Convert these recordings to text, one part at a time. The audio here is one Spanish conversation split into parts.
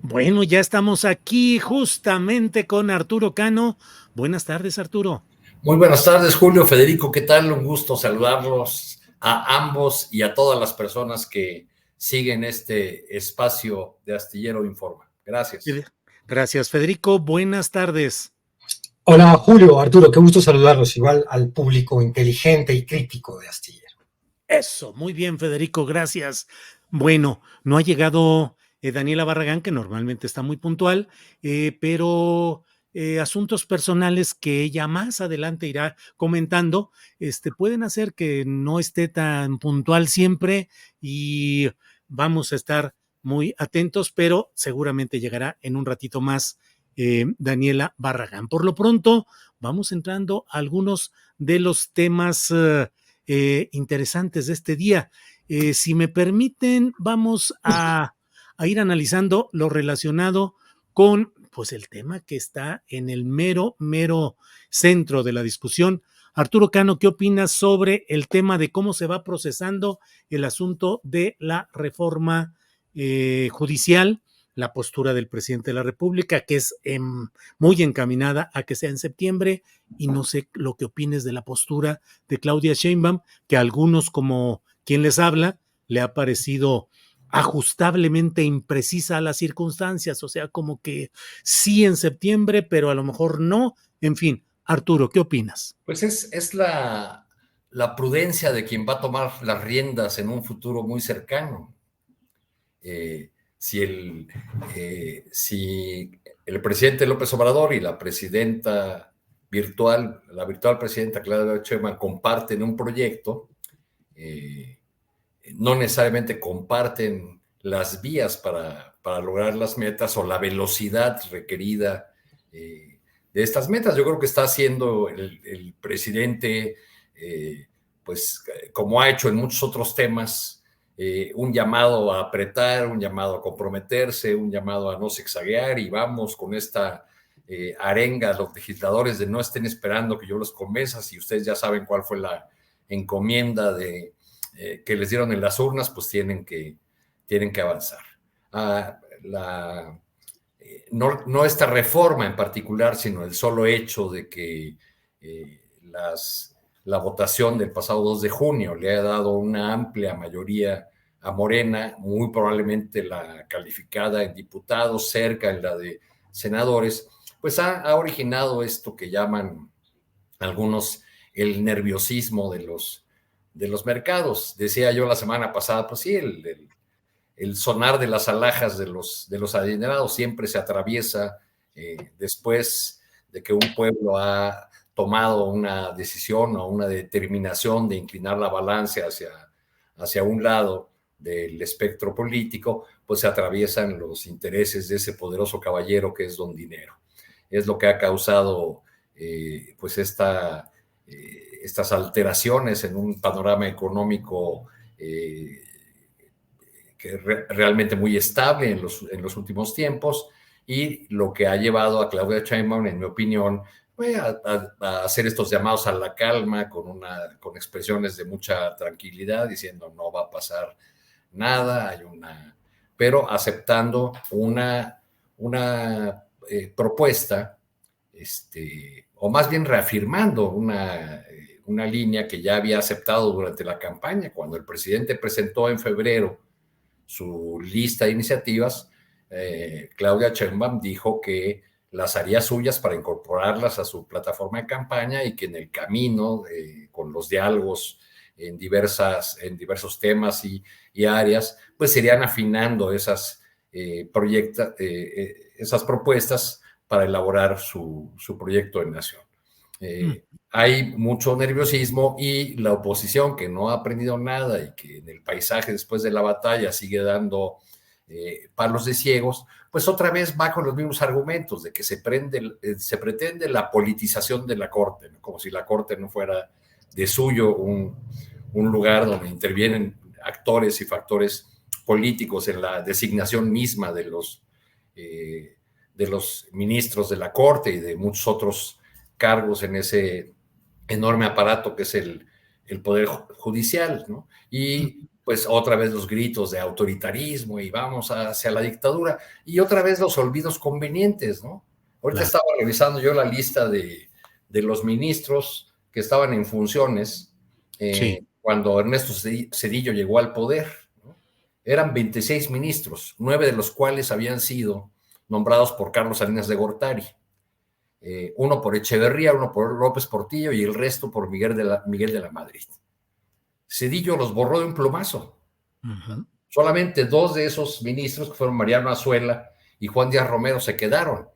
Bueno, ya estamos aquí justamente con Arturo Cano. Buenas tardes, Arturo. Muy buenas tardes, Julio, Federico, ¿qué tal? Un gusto saludarlos a ambos y a todas las personas que siguen este espacio de Astillero Informa. Gracias. Eh, Gracias, Federico. Buenas tardes. Hola Julio, Arturo, qué gusto saludarlos, igual al público inteligente y crítico de Astillero. Eso, muy bien, Federico, gracias. Bueno, no ha llegado Daniela Barragán, que normalmente está muy puntual, pero asuntos personales que ella más adelante irá comentando, pueden hacer que no esté tan puntual siempre y vamos a estar muy atentos, pero seguramente llegará en un ratito más Daniela Barragán. Por lo pronto, vamos entrando a algunos de los temas interesantes de este día. Si me permiten, vamos a ir analizando lo relacionado con pues el tema que está en el mero centro de la discusión. Arturo Cano, ¿qué opinas sobre el tema de cómo se va procesando el asunto de la reforma judicial, la postura del presidente de la República, que es muy encaminada a que sea en septiembre, y no sé lo que opines de la postura de Claudia Sheinbaum, que a algunos, como quien les habla, le ha parecido ajustablemente imprecisa a las circunstancias, o sea, como que sí en septiembre, pero a lo mejor no. En fin, Arturo, ¿qué opinas? Pues es la prudencia de quien va a tomar las riendas en un futuro muy cercano. Si el presidente López Obrador y la presidenta la virtual presidenta Claudia Sheinbaum comparten un proyecto, eh, no necesariamente comparten las vías para lograr las metas o la velocidad requerida de estas metas. Yo creo que está haciendo el presidente, pues como ha hecho en muchos otros temas, un llamado a apretar, un llamado a comprometerse, un llamado a no zigzaguear y vamos con esta arenga a los legisladores de no estén esperando que yo los convenza, si ustedes ya saben cuál fue la encomienda que les dieron en las urnas, pues tienen que avanzar. Ah, no esta reforma en particular, sino el solo hecho de que la votación del pasado 2 de junio le ha dado una amplia mayoría a Morena, muy probablemente la calificada en diputados, cerca en la de senadores, pues ha originado esto que llaman algunos el nerviosismo de los mercados. Decía yo la semana pasada, pues sí, el sonar de las alhajas de los adinerados siempre se atraviesa después de que un pueblo ha tomado una decisión o una determinación de inclinar la balanza hacia un lado del espectro político, pues se atraviesan los intereses de ese poderoso caballero que es don Dinero. Es lo que ha causado pues estas alteraciones en un panorama económico que realmente muy estable en los últimos tiempos, y lo que ha llevado a Claudia Sheinbaum, en mi opinión, a hacer estos llamados a la calma con expresiones de mucha tranquilidad, diciendo no va a pasar nada, pero aceptando una propuesta, o más bien reafirmando una línea que ya había aceptado durante la campaña, cuando el presidente presentó en febrero su lista de iniciativas. Claudia Sheinbaum dijo que las haría suyas para incorporarlas a su plataforma de campaña y que en el camino, con los diálogos en diversos temas y áreas, pues serían afinando esas propuestas para elaborar su proyecto de nación. Hay mucho nerviosismo y la oposición, que no ha aprendido nada y que en el paisaje después de la batalla sigue dando palos de ciegos, pues otra vez va con los mismos argumentos de que se pretende la politización de la Corte, ¿no? Como si la Corte no fuera de suyo un lugar donde intervienen actores y factores políticos en la designación misma de los ministros de la Corte y de muchos otros cargos en ese enorme aparato que es el Poder Judicial, ¿no? Y pues otra vez los gritos de autoritarismo y vamos hacia la dictadura, y otra vez los olvidos convenientes, ¿no? Ahorita Claro. estaba revisando yo la lista de los ministros que estaban en funciones Sí. cuando Ernesto Zedillo llegó al poder, ¿no? Eran 26 ministros, 9 de los cuales habían sido nombrados por Carlos Salinas de Gortari. Uno por Echeverría, uno por López Portillo y el resto por Miguel de la Madrid. Cedillo los borró de un plumazo. Uh-huh. Solamente 2 de esos ministros, que fueron Mariano Azuela y Juan Díaz Romero, se quedaron.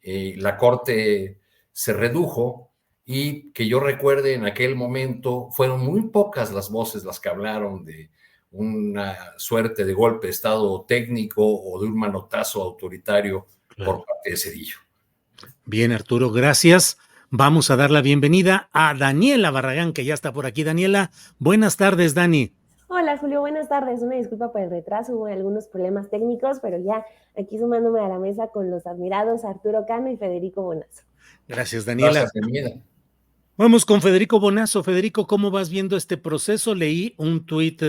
La corte se redujo y que yo recuerde en aquel momento fueron muy pocas las voces las que hablaron de una suerte de golpe de estado técnico o de un manotazo autoritario por parte de Cedillo. Bien, Arturo, gracias. Vamos a dar la bienvenida a Daniela Barragán, que ya está por aquí. Daniela, buenas tardes, Dani. Hola, Julio, buenas tardes. Una disculpa por el retraso, hubo algunos problemas técnicos, pero ya aquí sumándome a la mesa con los admirados Arturo Cano y Federico Bonazo. Gracias, Daniela. Gracias, Daniela. Vamos con Federico Bonazo. Federico, ¿cómo vas viendo este proceso? Leí un tuit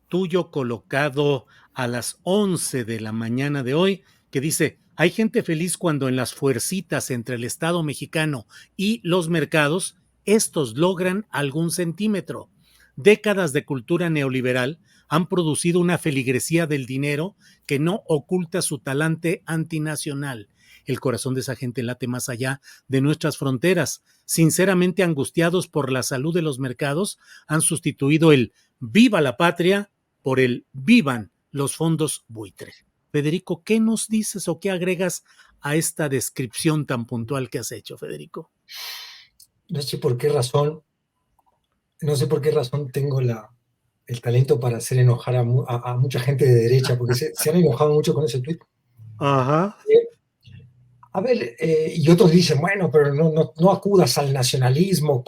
tuyo colocado a las 11 de la mañana de hoy que dice: hay gente feliz cuando en las fuercitas entre el Estado mexicano y los mercados, estos logran algún centímetro. Décadas de cultura neoliberal han producido una feligresía del dinero que no oculta su talante antinacional. El corazón de esa gente late más allá de nuestras fronteras. Sinceramente angustiados por la salud de los mercados, han sustituido el viva la patria por el vivan los fondos buitre. Federico, ¿qué nos dices o qué agregas a esta descripción tan puntual que has hecho, Federico? No sé por qué razón tengo el talento para hacer enojar a mucha gente de derecha, porque se han enojado mucho con ese tuit. Ajá. A ver, y otros dicen, bueno, pero no acudas al nacionalismo,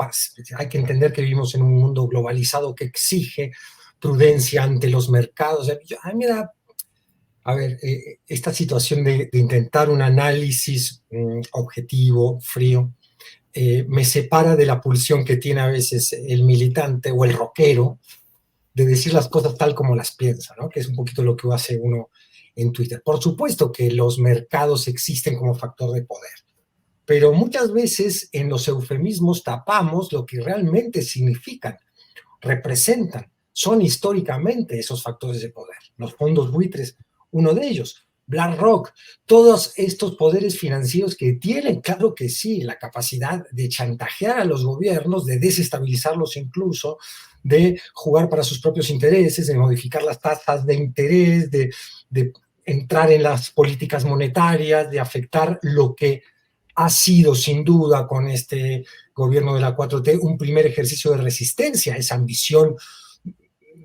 hay que entender que vivimos en un mundo globalizado que exige prudencia ante los mercados. A mí me da, a ver, esta situación de intentar un análisis objetivo, frío, me separa de la pulsión que tiene a veces el militante o el rockero de decir las cosas tal como las piensa, ¿no? Que es un poquito lo que hace uno en Twitter. Por supuesto que los mercados existen como factor de poder, pero muchas veces en los eufemismos tapamos lo que realmente significan, representan, son históricamente esos factores de poder. Los fondos buitres, uno de ellos. BlackRock, todos estos poderes financieros que tienen, claro que sí, la capacidad de chantajear a los gobiernos, de desestabilizarlos incluso, de jugar para sus propios intereses, de modificar las tasas de interés, de entrar en las políticas monetarias, de afectar lo que ha sido sin duda con este gobierno de la 4T un primer ejercicio de resistencia a esa ambición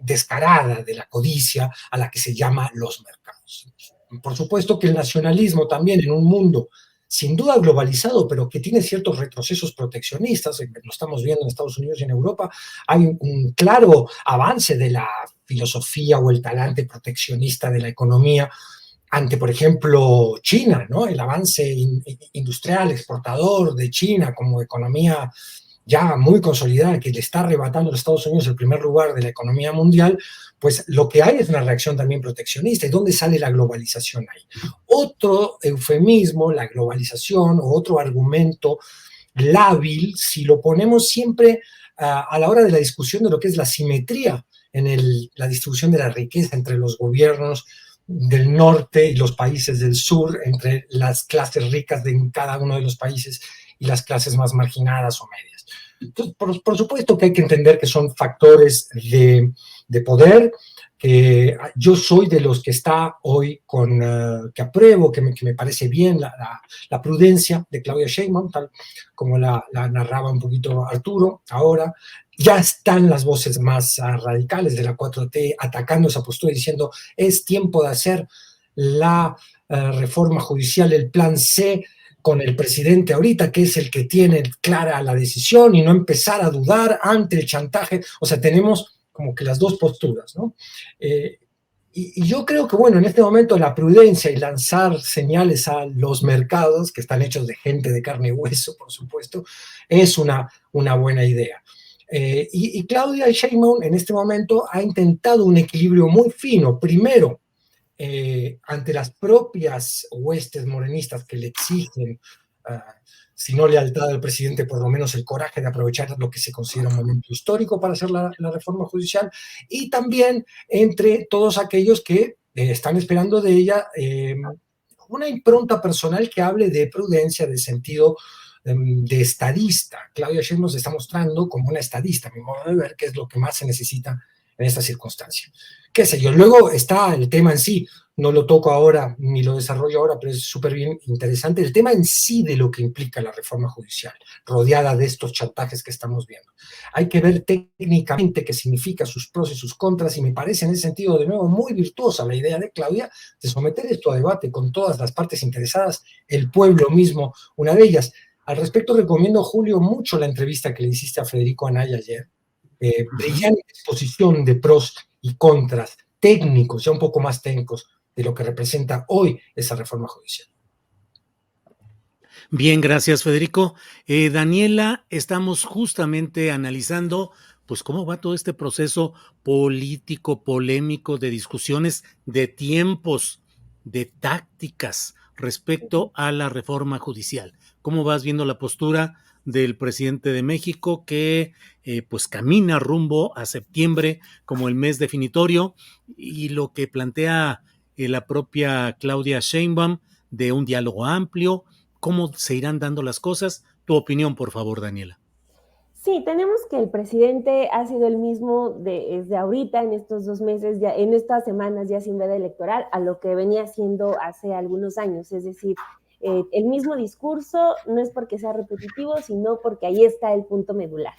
descarada de la codicia a la que se llama los mercados. Por supuesto que el nacionalismo también en un mundo sin duda globalizado, pero que tiene ciertos retrocesos proteccionistas, lo estamos viendo en Estados Unidos y en Europa, hay un claro avance de la filosofía o el talante proteccionista de la economía ante, por ejemplo, China, ¿no? El avance industrial, exportador de China como economía ya muy consolidada, que le está arrebatando a los Estados Unidos el primer lugar de la economía mundial, pues lo que hay es una reacción también proteccionista. ¿Y dónde sale la globalización ahí? Otro eufemismo, la globalización, o otro argumento lábil, si lo ponemos siempre a la hora de la discusión de lo que es la simetría en la distribución de la riqueza entre los gobiernos del norte y los países del sur, entre las clases ricas de cada uno de los países y las clases más marginadas o medias. Entonces, por supuesto que hay que entender que son factores de poder, que yo soy de los que está hoy que apruebo, que me parece bien la prudencia de Claudia Sheinbaum, tal como la narraba un poquito Arturo ahora. Ya están las voces más radicales de la 4T atacando esa postura, diciendo es tiempo de hacer la reforma judicial, el plan C, con el presidente ahorita, que es el que tiene clara la decisión, y no empezar a dudar ante el chantaje. O sea, tenemos como que las dos posturas, ¿no? Y yo creo que, bueno, en este momento la prudencia y lanzar señales a los mercados, que están hechos de gente de carne y hueso, por supuesto, es una buena idea. Y Claudia Sheinbaum en este momento ha intentado un equilibrio muy fino. Primero, ante las propias huestes morenistas que le exigen, si no lealtad al presidente, por lo menos el coraje de aprovechar lo que se considera un momento histórico para hacer la reforma judicial, y también entre todos aquellos que están esperando de ella una impronta personal que hable de prudencia, de sentido de estadista. Claudia Sheinbaum se está mostrando como una estadista, a mi modo de ver, que es lo que más se necesita en esta circunstancia. Qué sé yo. Luego está el tema en sí, no lo toco ahora ni lo desarrollo ahora, pero es súper bien interesante, el tema en sí de lo que implica la reforma judicial, rodeada de estos chantajes que estamos viendo. Hay que ver técnicamente qué significa, sus pros y sus contras, y me parece en ese sentido, de nuevo, muy virtuosa la idea de Claudia de someter esto a debate con todas las partes interesadas, el pueblo mismo, una de ellas. Al respecto, recomiendo, Julio, mucho la entrevista que le hiciste a Federico Anaya ayer. Brillante exposición de pros y contras, técnicos, ya un poco más técnicos, de lo que representa hoy esa reforma judicial. Bien, gracias, Federico. Daniela, estamos justamente analizando, pues, cómo va todo este proceso político, polémico, de discusiones, de tiempos, de tácticas respecto a la reforma judicial. ¿Cómo vas viendo la postura del presidente de México que, pues, camina rumbo a septiembre como el mes definitorio, y lo que plantea la propia Claudia Sheinbaum de un diálogo amplio? ¿Cómo se irán dando las cosas? Tu opinión, por favor, Daniela. Sí, tenemos que el presidente ha sido el mismo desde ahorita, en estos 2 meses, ya, en estas semanas ya sin veda electoral, a lo que venía haciendo hace algunos años. Es decir, el mismo discurso, no es porque sea repetitivo, sino porque ahí está el punto medular,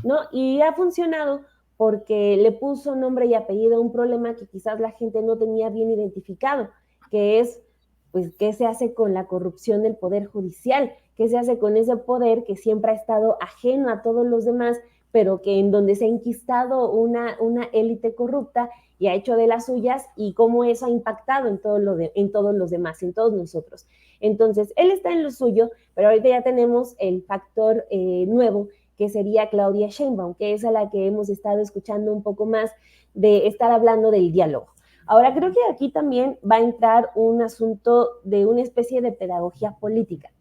¿no? Y ha funcionado porque le puso nombre y apellido a un problema que quizás la gente no tenía bien identificado, que es, pues, qué se hace con la corrupción del Poder Judicial, qué se hace con ese poder que siempre ha estado ajeno a todos los demás, pero que en donde se ha enquistado una élite corrupta y ha hecho de las suyas, y cómo eso ha impactado en todos los demás, en todos nosotros. Entonces, él está en lo suyo, pero ahorita ya tenemos el factor nuevo, que sería Claudia Sheinbaum, que es a la que hemos estado escuchando un poco más, de estar hablando del diálogo. Ahora, creo que aquí también va a entrar un asunto de una especie de pedagogía política.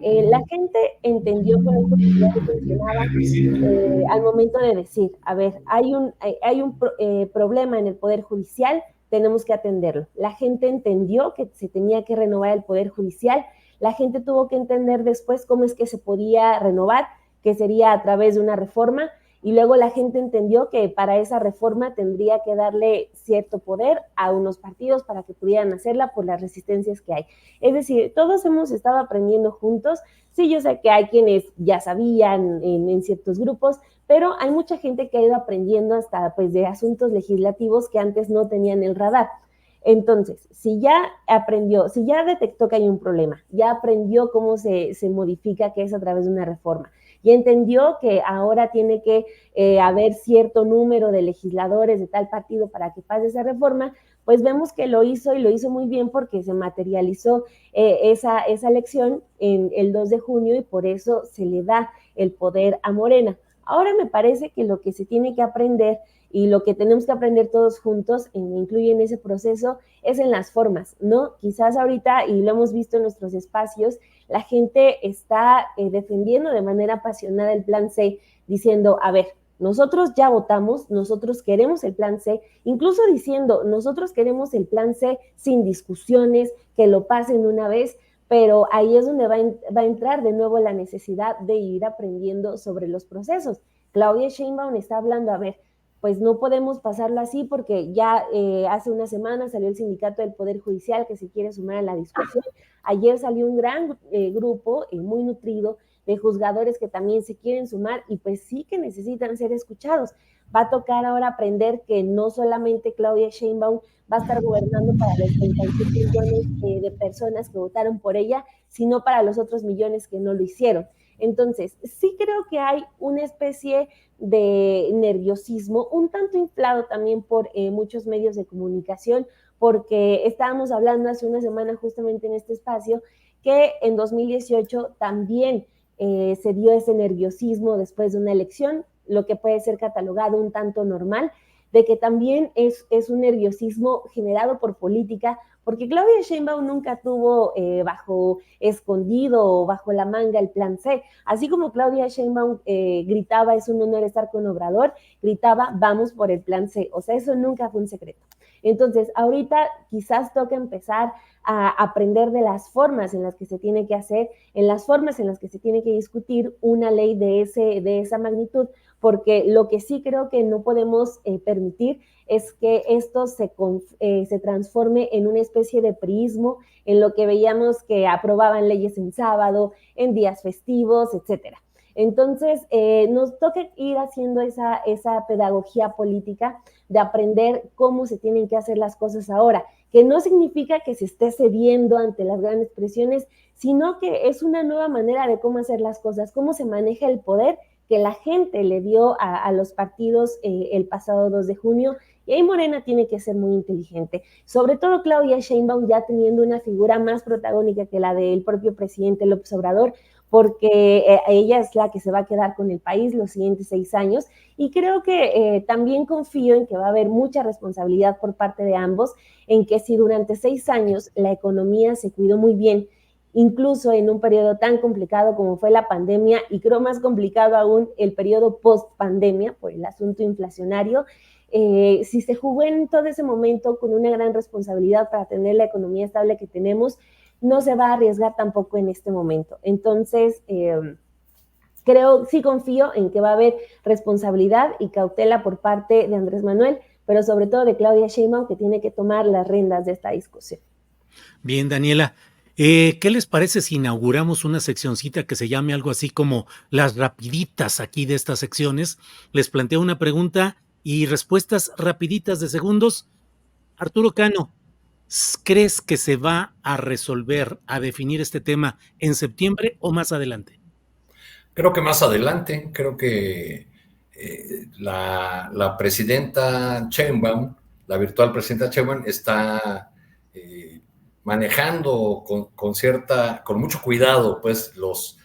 La gente entendió con esto que ya se mencionaba, al momento de decir, a ver, hay un problema en el Poder Judicial, tenemos que atenderlo. La gente entendió que se tenía que renovar el Poder Judicial, la gente tuvo que entender después cómo es que se podía renovar, que sería a través de una reforma, y luego la gente entendió que para esa reforma tendría que darle cierto poder a unos partidos para que pudieran hacerla por las resistencias que hay. Es decir, todos hemos estado aprendiendo juntos. Sí, yo sé que hay quienes ya sabían en ciertos grupos, pero hay mucha gente que ha ido aprendiendo hasta, pues, de asuntos legislativos que antes no tenían el radar. Entonces, si ya aprendió, si ya detectó que hay un problema, ya aprendió cómo se modifica, que es a través de una reforma, y entendió que ahora tiene que haber cierto número de legisladores de tal partido para que pase esa reforma, pues vemos que lo hizo, y lo hizo muy bien, porque se materializó esa elección en el 2 de junio, y por eso se le da el poder a Morena. Ahora me parece que lo que se tiene que aprender, y lo que tenemos que aprender todos juntos, incluye en ese proceso, es en las formas, ¿no? Quizás ahorita, y lo hemos visto en nuestros espacios, la gente está defendiendo de manera apasionada el plan C, diciendo, a ver, nosotros ya votamos, nosotros queremos el plan C, incluso diciendo, nosotros queremos el plan C sin discusiones, que lo pasen una vez, pero ahí es donde va a entrar de nuevo la necesidad de ir aprendiendo sobre los procesos. Claudia Sheinbaum está hablando, a ver, pues no podemos pasarlo así, porque ya hace una semana salió el Sindicato del Poder Judicial que se quiere sumar a la discusión. Ayer salió un gran grupo muy nutrido de juzgadores que también se quieren sumar, y pues sí que necesitan ser escuchados. Va a tocar ahora aprender que no solamente Claudia Sheinbaum va a estar gobernando para los 37 millones de personas que votaron por ella, sino para los otros millones que no lo hicieron. Entonces, sí creo que hay una especie de nerviosismo, un tanto inflado también por muchos medios de comunicación, porque estábamos hablando hace una semana justamente en este espacio que en 2018 también se dio ese nerviosismo después de una elección. lo que puede ser catalogado un tanto normal, de que también es un nerviosismo generado por política, porque Claudia Sheinbaum nunca tuvo bajo escondido o bajo la manga el plan C. Así como Claudia Sheinbaum gritaba, es un honor estar con Obrador, gritaba, vamos por el plan C. O sea, eso nunca fue un secreto. Entonces, ahorita quizás toca empezar a aprender de las formas en las que se tiene que hacer, en las formas en las que se tiene que discutir una ley de esa magnitud, porque lo que sí creo que no podemos permitir es que esto se transforme en una especie de priismo, en lo que veíamos que aprobaban leyes en sábado, en días festivos, etcétera. Entonces, nos toca ir haciendo esa pedagogía política de aprender cómo se tienen que hacer las cosas ahora, que no significa que se esté cediendo ante las grandes presiones, sino que es una nueva manera de cómo hacer las cosas, cómo se maneja el poder que la gente le dio a los partidos el pasado 2 de junio, y ahí Morena tiene que ser muy inteligente. Sobre todo Claudia Sheinbaum ya teniendo una figura más protagónica que la del propio presidente López Obrador, porque ella es la que se va a quedar con el país los siguientes 6 años, y creo que también confío en que va a haber mucha responsabilidad por parte de ambos, en que si durante 6 años la economía se cuidó muy bien, incluso en un periodo tan complicado como fue la pandemia, y creo más complicado aún el periodo post-pandemia por el asunto inflacionario, si se jugó en todo ese momento con una gran responsabilidad para tener la economía estable que tenemos, no se va a arriesgar tampoco en este momento. Entonces, sí confío en que va a haber responsabilidad y cautela por parte de Andrés Manuel, pero sobre todo de Claudia Sheinbaum, que tiene que tomar las riendas de esta discusión. Bien, Daniela. ¿Qué les parece si inauguramos una seccioncita que se llame algo así como las rapiditas aquí de estas secciones? Les planteo una pregunta y respuestas rapiditas de segundos. Arturo Cano, ¿crees que se va a resolver, a definir este tema en septiembre o más adelante? Creo que más adelante, creo que la presidenta Sheinbaum, la virtual presidenta Sheinbaum, está manejando con mucho cuidado pues los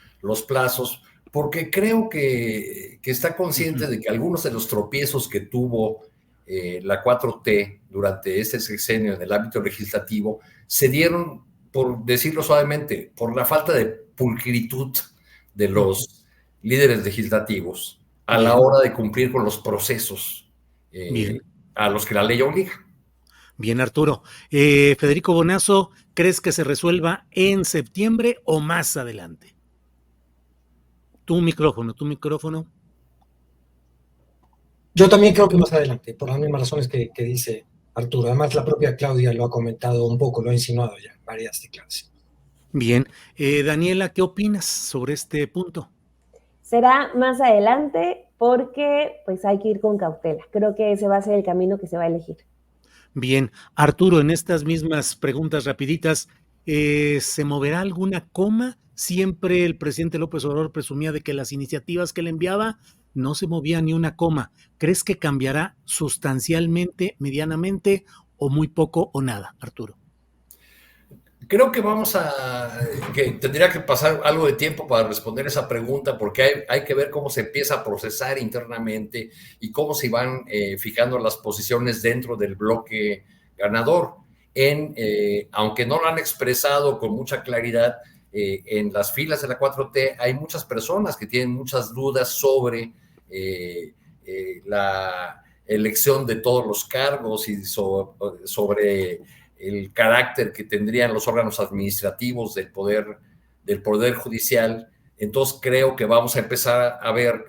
plazos, porque creo que está consciente de que algunos de los tropiezos que tuvo la 4T durante este sexenio en el ámbito legislativo se dieron, por decirlo suavemente, por la falta de pulcritud de los líderes legislativos a la hora de cumplir con los procesos a los que la ley obliga. Bien, Arturo. Federico Bonazo, ¿crees que se resuelva en septiembre o más adelante? Tu micrófono. Yo también creo que más adelante, por las mismas razones que dice Arturo. Además, la propia Claudia lo ha comentado un poco, lo ha insinuado ya en varias declaraciones. Bien. Daniela, ¿qué opinas sobre este punto? Será más adelante porque pues hay que ir con cautela. Creo que ese va a ser el camino que se va a elegir. Bien, Arturo, en estas mismas preguntas rapiditas, ¿se moverá alguna coma? Siempre el presidente López Obrador presumía de que las iniciativas que le enviaba no se movía ni una coma. ¿Crees que cambiará sustancialmente, medianamente, o muy poco o nada, Arturo? Creo que que tendría que pasar algo de tiempo para responder esa pregunta, porque hay que ver cómo se empieza a procesar internamente y cómo se van fijando las posiciones dentro del bloque ganador. Aunque no lo han expresado con mucha claridad, en las filas de la 4T hay muchas personas que tienen muchas dudas sobre la elección de todos los cargos y sobre el carácter que tendrían los órganos administrativos del poder judicial. Entonces creo que vamos a empezar a ver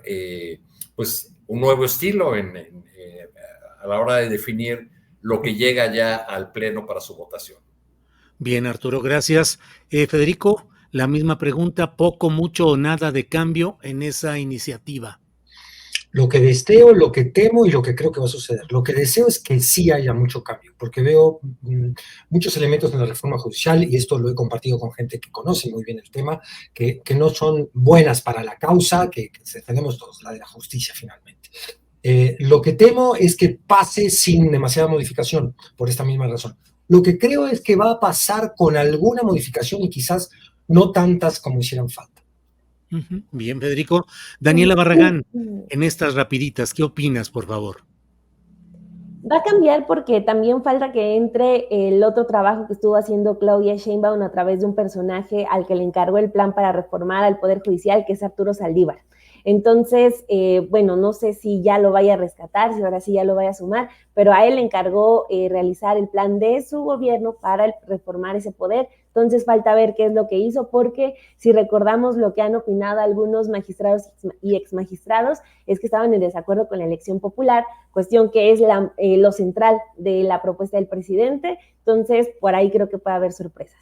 pues un nuevo estilo a la hora de definir lo que llega ya al Pleno para su votación. Bien, Arturo, gracias. Federico, la misma pregunta, poco, mucho o nada de cambio en esa iniciativa. Lo que deseo, lo que temo y lo que creo que va a suceder. Lo que deseo es que sí haya mucho cambio, porque veo muchos elementos en la reforma judicial, y esto lo he compartido con gente que conoce muy bien el tema, que no son buenas para la causa, que tenemos todos, la de la justicia finalmente. Lo que temo es que pase sin demasiada modificación, por esta misma razón. Lo que creo es que va a pasar con alguna modificación y quizás no tantas como hicieran falta. Bien, Federico. Daniela Barragán, en estas rapiditas, ¿qué opinas, por favor? Va a cambiar porque también falta que entre el otro trabajo que estuvo haciendo Claudia Sheinbaum a través de un personaje al que le encargó el plan para reformar al Poder Judicial, que es Arturo Saldívar. Entonces, bueno, no sé si ya lo vaya a rescatar, si ahora sí ya lo vaya a sumar, pero a él le encargó realizar el plan de su gobierno para reformar ese poder. Entonces falta ver qué es lo que hizo, porque si recordamos lo que han opinado algunos magistrados y exmagistrados, es que estaban en desacuerdo con la elección popular, cuestión que es lo central de la propuesta del presidente. Entonces, por ahí creo que puede haber sorpresas.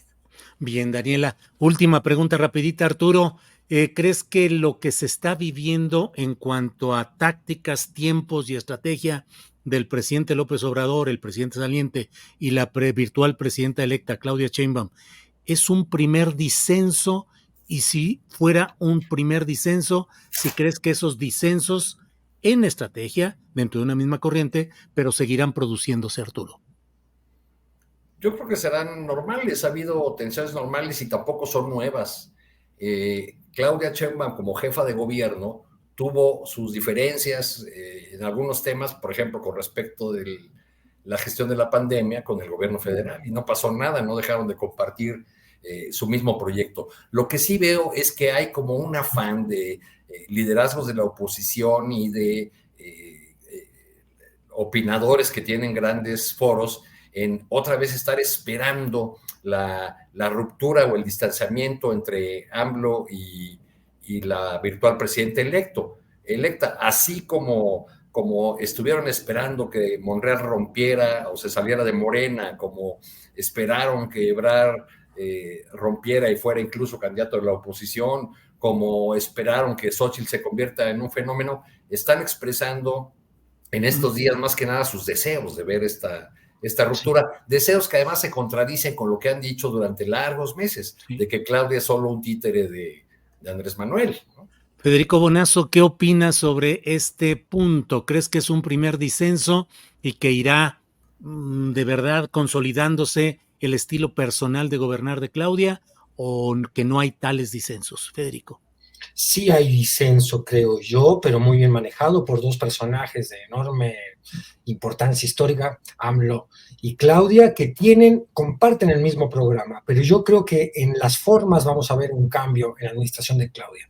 Bien, Daniela. Última pregunta rapidita, Arturo. ¿Crees que lo que se está viviendo en cuanto a tácticas, tiempos y estrategia del presidente López Obrador, el presidente saliente, y la virtual presidenta electa Claudia Sheinbaum es un primer disenso? Y si fuera un primer disenso, si crees que esos disensos en estrategia, dentro de una misma corriente, pero seguirán produciéndose, Arturo. Yo creo que serán normales, ha habido tensiones normales y tampoco son nuevas. Claudia Sheinbaum, como jefa de gobierno, tuvo sus diferencias en algunos temas, por ejemplo, con respecto de la gestión de la pandemia con el gobierno federal, y no pasó nada, no dejaron de compartir su mismo proyecto. Lo que sí veo es que hay como un afán de liderazgos de la oposición y de opinadores que tienen grandes foros en otra vez estar esperando la ruptura o el distanciamiento entre AMLO y la virtual presidenta electa, así como estuvieron esperando que Monreal rompiera o se saliera de Morena, como esperaron que Ebrard rompiera y fuera incluso candidato de la oposición, como esperaron que Xóchitl se convierta en un fenómeno, están expresando en estos días más que nada sus deseos de ver esta ruptura, deseos que además se contradicen con lo que han dicho durante largos meses, de que Claudia es solo un títere de Andrés Manuel, ¿no? Federico Bonazo, ¿qué opinas sobre este punto? ¿Crees que es un primer disenso y que irá de verdad consolidándose el estilo personal de gobernar de Claudia, o que no hay tales disensos, Federico? Sí hay disenso, creo yo, pero muy bien manejado por dos personajes de enorme importancia histórica, AMLO y Claudia, que comparten el mismo programa, pero yo creo que en las formas vamos a ver un cambio en la administración de Claudia.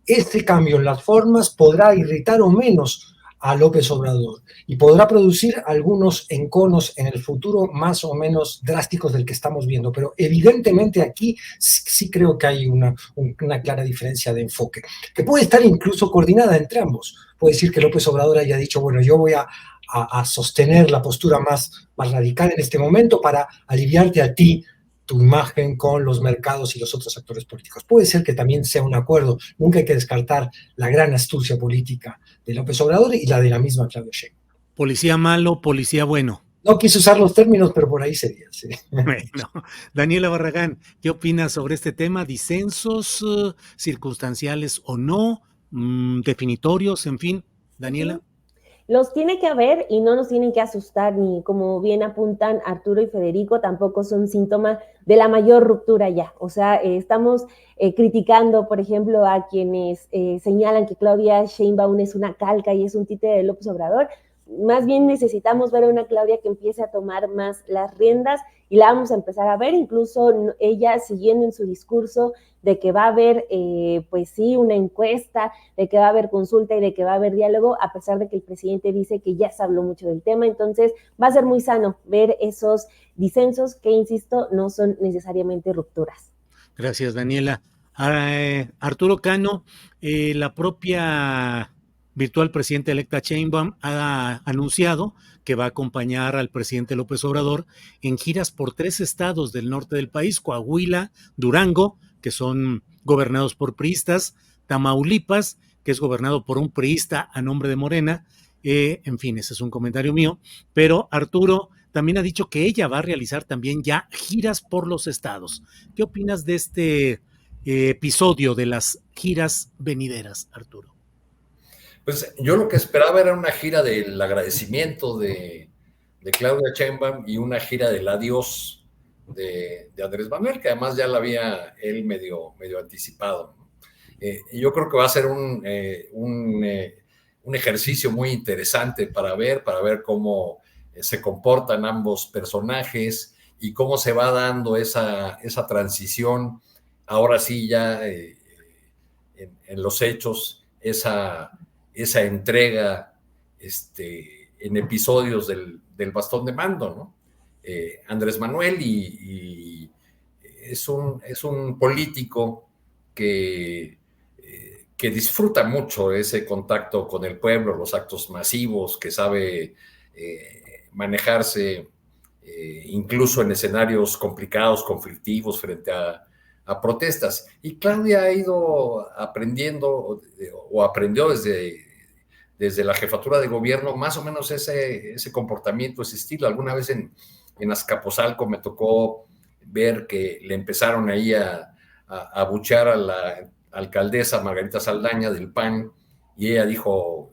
Este cambio en las formas podrá irritar o menos a López Obrador y podrá producir algunos enconos en el futuro más o menos drásticos del que estamos viendo, pero evidentemente aquí sí creo que hay una clara diferencia de enfoque, que puede estar incluso coordinada entre ambos. Puede decir que López Obrador haya dicho, bueno, yo voy a sostener la postura más radical en este momento para aliviarte a ti tu imagen con los mercados y los otros actores políticos. Puede ser que también sea un acuerdo. Nunca hay que descartar la gran astucia política de López Obrador y la de la misma Claudia Sheinbaum. Policía malo, policía bueno. No quise usar los términos, pero por ahí sería. Sí. Bueno, Daniela Barragán, ¿qué opinas sobre este tema? ¿Disensos circunstanciales o no? ¿Definitorios? En fin, Daniela. Los tiene que haber y no nos tienen que asustar, ni como bien apuntan Arturo y Federico, tampoco son síntoma de la mayor ruptura ya. O sea, estamos criticando, por ejemplo, a quienes señalan que Claudia Sheinbaum es una calca y es un títere de López Obrador. Más bien necesitamos ver a una Claudia que empiece a tomar más las riendas, y la vamos a empezar a ver, incluso ella siguiendo en su discurso de que va a haber, pues sí, una encuesta, de que va a haber consulta y de que va a haber diálogo, a pesar de que el presidente dice que ya se habló mucho del tema. Entonces va a ser muy sano ver esos disensos que, insisto, no son necesariamente rupturas. Gracias, Daniela. Arturo Cano, la propia virtual presidenta electa Sheinbaum ha anunciado que va a acompañar al presidente López Obrador en giras por 3 estados del norte del país: Coahuila, Durango, que son gobernados por priistas; Tamaulipas, que es gobernado por un priista a nombre de Morena. En fin, ese es un comentario mío, pero Arturo también ha dicho que ella va a realizar también ya giras por los estados. ¿Qué opinas de este episodio de las giras venideras, Arturo? Pues yo lo que esperaba era una gira del agradecimiento de Claudia Sheinbaum y una gira del adiós de Andrés Manuel, que además ya la había él medio anticipado, ¿no? Yo creo que va a ser un ejercicio muy interesante para ver cómo se comportan ambos personajes y cómo se va dando esa transición, ahora sí ya en los hechos, esa entrega en episodios del bastón de mando, ¿no? Andrés Manuel y es un político que disfruta mucho ese contacto con el pueblo, los actos masivos, que sabe manejarse incluso en escenarios complicados, conflictivos, frente a protestas. Y Claudia ha ido aprendiendo o aprendió desde la jefatura de gobierno más o menos ese comportamiento, ese estilo. Alguna vez en Azcapotzalco me tocó ver que le empezaron ahí a abuchear a la alcaldesa Margarita Saldaña del PAN, y ella dijo,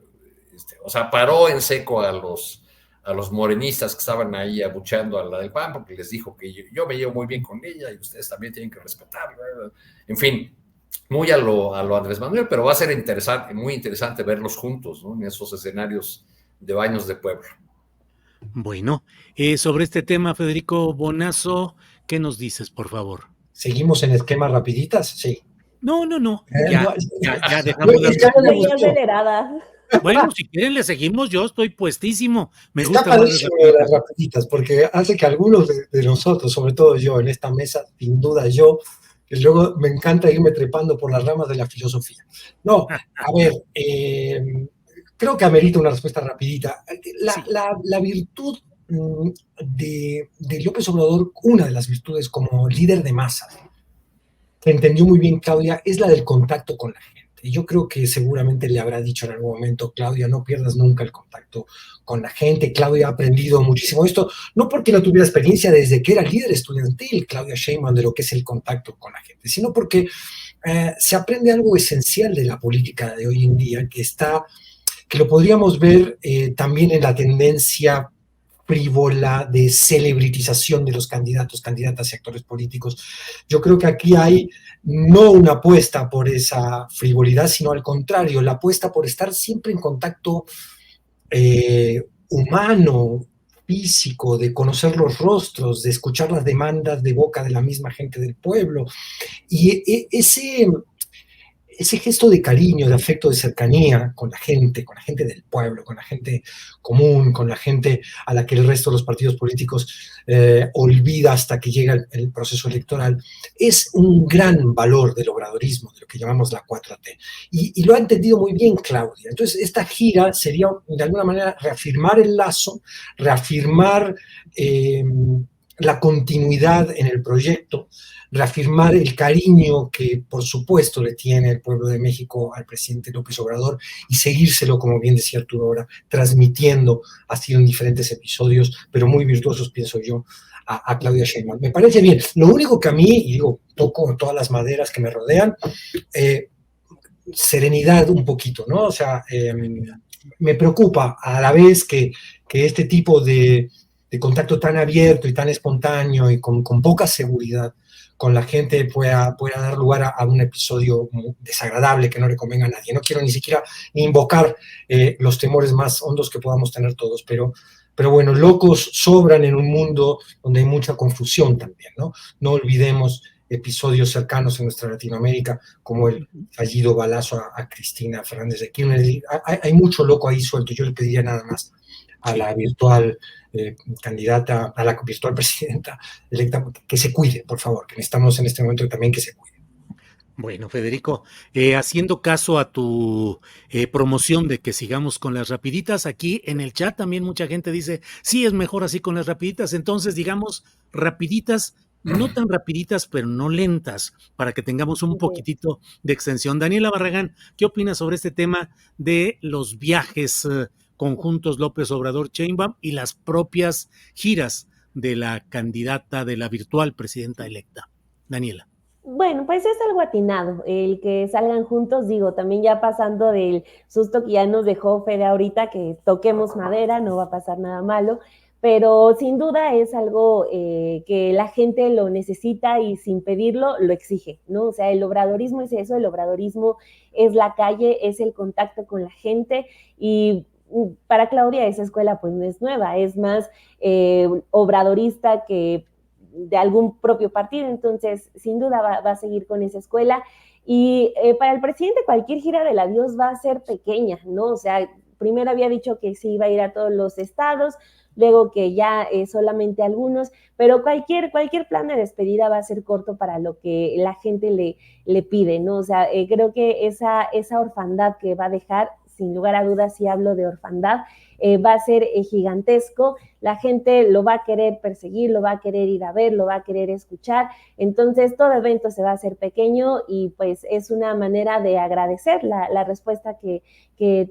o sea, paró en seco a los morenistas que estaban ahí abucheando a la del PAN, porque les dijo que yo me llevo muy bien con ella y ustedes también tienen que respetarla. En fin, muy a lo Andrés Manuel, pero va a ser muy interesante verlos juntos, ¿no? En esos escenarios de baños de pueblo. Bueno, sobre este tema, Federico Bonazo, ¿qué nos dices, por favor? ¿Seguimos en esquemas rapiditas? Sí. No, No, ya dejamos es que las... Muy acelerada. Bueno, si quieren le seguimos, yo estoy puestísimo. Me Está gusta más padrísimo las rapiditas, porque hace que algunos de nosotros, sobre todo yo en esta mesa, sin duda yo, que luego me encanta irme trepando por las ramas de la filosofía. No, a ver, creo que amerita una respuesta rapidita. La virtud de López Obrador, una de las virtudes como líder de masas, que entendió muy bien Claudia, es la del contacto con la gente. Yo creo que seguramente le habrá dicho en algún momento, Claudia, no pierdas nunca el contacto con la gente. Claudia ha aprendido muchísimo esto, no porque no tuviera experiencia desde que era líder estudiantil, Claudia Sheinbaum, de lo que es el contacto con la gente, sino porque se aprende algo esencial de la política de hoy en día, que lo podríamos ver también en la tendencia frívola de celebritización de los candidatos, candidatas y actores políticos. Yo creo que aquí hay no una apuesta por esa frivolidad, sino al contrario, la apuesta por estar siempre en contacto humano, físico, de conocer los rostros, de escuchar las demandas de boca de la misma gente del pueblo. Y ese gesto de cariño, de afecto, de cercanía con la gente del pueblo, con la gente común, con la gente a la que el resto de los partidos políticos olvida hasta que llega el proceso electoral, es un gran valor del obradorismo, de lo que llamamos la 4T. Y lo ha entendido muy bien Claudia. Entonces, esta gira sería, de alguna manera, reafirmar el lazo, reafirmar la continuidad en el proyecto, reafirmar el cariño que, por supuesto, le tiene el pueblo de México al presidente López Obrador y seguírselo, como bien decía Arturo ahora, transmitiendo, ha sido en diferentes episodios, pero muy virtuosos, pienso yo, a Claudia Sheinbaum. Me parece bien. Lo único que a mí, y digo, toco todas las maderas que me rodean, serenidad un poquito, ¿no? O sea, me preocupa a la vez que este tipo de contacto tan abierto y tan espontáneo y con poca seguridad con la gente pueda dar lugar a un episodio desagradable que no le convenga a nadie. No quiero ni siquiera invocar los temores más hondos que podamos tener todos, pero bueno, locos sobran en un mundo donde hay mucha confusión también, ¿no? No olvidemos episodios cercanos en nuestra Latinoamérica, como el fallido balazo a Cristina Fernández de Kirchner. Hay mucho loco ahí suelto. Yo le pediría nada más a la virtual candidata, a la virtual presidenta electa, que se cuide, por favor, que necesitamos en este momento también que se cuide. Bueno, Federico, haciendo caso a tu promoción de que sigamos con las rapiditas, aquí en el chat también mucha gente dice, sí, es mejor así con las rapiditas, entonces digamos rapiditas, no tan rapiditas, pero no lentas, para que tengamos un poquitito de extensión. Daniela Barragán, ¿qué opinas sobre este tema de los viajes conjuntos López Obrador-Sheinbaum y las propias giras de la candidata, de la virtual presidenta electa? Daniela. Bueno, pues es algo atinado el que salgan juntos, digo, también ya pasando del susto que ya nos dejó Fede ahorita, que toquemos madera, no va a pasar nada malo, pero sin duda es algo que la gente lo necesita y sin pedirlo lo exige, ¿no? O sea, el obradorismo es eso, el obradorismo es la calle, es el contacto con la gente, y para Claudia esa escuela pues no es nueva, es más obradorista que de algún propio partido, entonces sin duda va a seguir con esa escuela. Y para el presidente cualquier gira del adiós va a ser pequeña, ¿no? O sea, primero había dicho que sí iba a ir a todos los estados, luego que ya solamente algunos, pero cualquier plan de despedida va a ser corto para lo que la gente le pide, ¿no? O sea, creo que esa orfandad que va a dejar, sin lugar a dudas, si hablo de orfandad, va a ser gigantesco, la gente lo va a querer perseguir, lo va a querer ir a ver, lo va a querer escuchar, entonces todo evento se va a hacer pequeño y pues es una manera de agradecer la respuesta que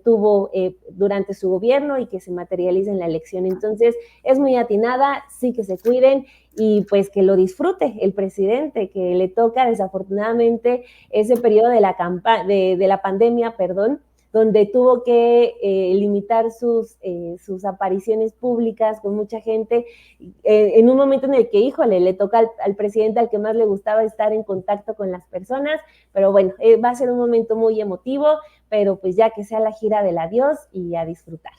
tuvo durante su gobierno y que se materializa en la elección. Entonces es muy atinada, sí, que se cuiden y pues que lo disfrute el presidente, que le toca desafortunadamente ese periodo de la pandemia, donde tuvo que limitar sus apariciones públicas con mucha gente, en un momento en el que, híjole, le toca al presidente al que más le gustaba estar en contacto con las personas, pero bueno, va a ser un momento muy emotivo, pero pues ya que sea la gira del adiós y a disfrutar.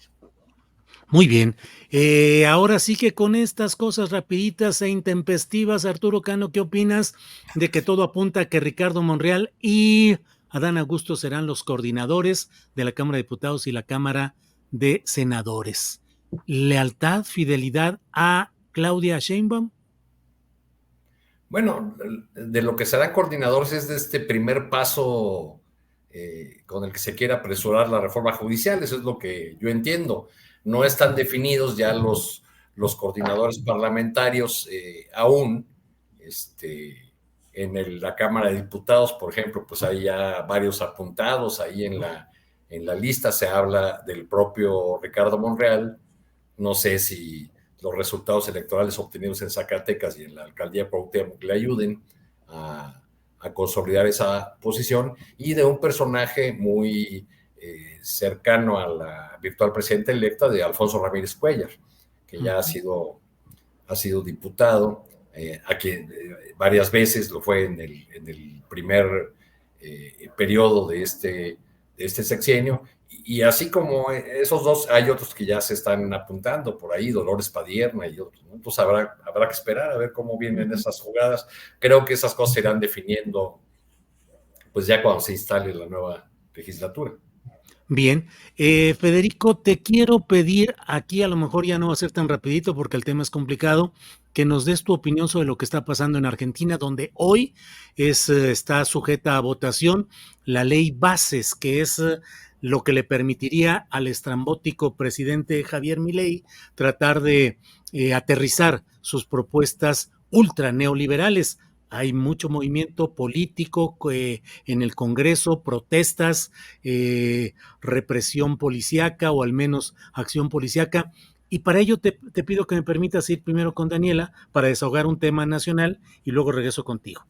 Muy bien, ahora sí que con estas cosas rapiditas e intempestivas, Arturo Cano, ¿qué opinas de que todo apunta a que Ricardo Monreal y Adán Augusto serán los coordinadores de la Cámara de Diputados y la Cámara de Senadores? ¿Lealtad, fidelidad a Claudia Sheinbaum? Bueno, de lo que serán coordinadores es de este primer paso con el que se quiere apresurar la reforma judicial, eso es lo que yo entiendo. No están definidos ya los coordinadores parlamentarios aún. La Cámara de Diputados, por ejemplo, pues hay ya varios apuntados, ahí en la lista se habla del propio Ricardo Monreal. No sé si los resultados electorales obtenidos en Zacatecas y en la alcaldía Cuauhtémoc le ayuden a consolidar esa posición, y de un personaje muy cercano a la virtual presidenta electa, de Alfonso Ramírez Cuellar, que ya ha sido diputado, a quien varias veces lo fue en el primer periodo de este sexenio. Y así como esos dos, hay otros que ya se están apuntando por ahí, Dolores Padierna y otros, ¿no? Entonces habrá que esperar a ver cómo vienen esas jugadas. Creo que esas cosas se irán definiendo pues ya cuando se instale la nueva legislatura. Bien, Federico, te quiero pedir aquí, a lo mejor ya no va a ser tan rapidito porque el tema es complicado, que nos des tu opinión sobre lo que está pasando en Argentina, donde hoy está sujeta a votación la ley Bases, que es lo que le permitiría al estrambótico presidente Javier Milei tratar de aterrizar sus propuestas ultra neoliberales. Hay mucho movimiento político en el Congreso, protestas, represión policíaca o al menos acción policíaca. Y para ello te pido que me permitas ir primero con Daniela para desahogar un tema nacional y luego regreso contigo.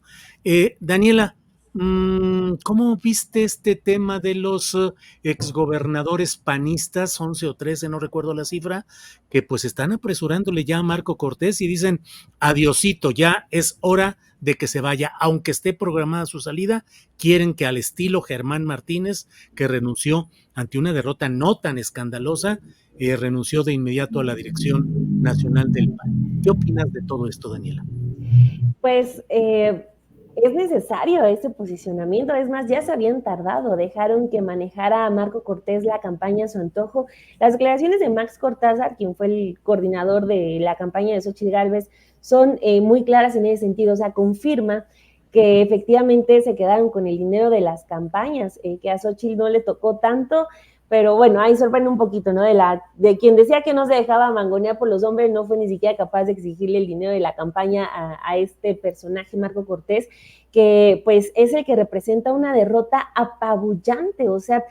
Daniela, ¿cómo viste este tema de los exgobernadores panistas, 11 o 13, no recuerdo la cifra, que pues están apresurándole ya a Marco Cortés y dicen, adiosito, ya es hora de que se vaya, aunque esté programada su salida? Quieren que al estilo Germán Martínez, que renunció ante una derrota no tan escandalosa, renunció de inmediato a la dirección nacional del PAN. ¿Qué opinas de todo esto, Daniela? Pues es necesario ese posicionamiento, es más, ya se habían tardado, dejaron que manejara a Marco Cortés la campaña a su antojo. Las declaraciones de Max Cortázar, quien fue el coordinador de la campaña de Xóchitl Gálvez, son muy claras en ese sentido, o sea, confirma que efectivamente se quedaron con el dinero de las campañas, que a Xóchitl no le tocó tanto, pero bueno, ahí sorprende un poquito, ¿no? De quien decía que no se dejaba mangonear por los hombres, no fue ni siquiera capaz de exigirle el dinero de la campaña a este personaje, Marco Cortés, que pues es el que representa una derrota apabullante, o sea,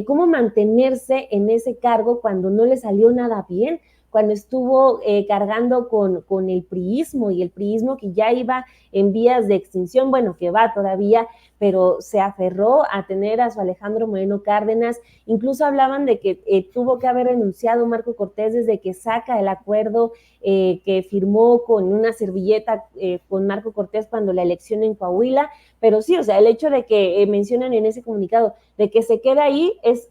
cómo mantenerse en ese cargo cuando no le salió nada bien, cuando estuvo cargando con el priismo, y el priismo que ya iba en vías de extinción, bueno, que va todavía, pero se aferró a tener a su Alejandro Moreno Cárdenas. Incluso hablaban de que tuvo que haber renunciado Marco Cortés desde que saca el acuerdo que firmó con una servilleta con Marco Cortés cuando la elección en Coahuila, pero sí, o sea, el hecho de que mencionan en ese comunicado de que se queda ahí es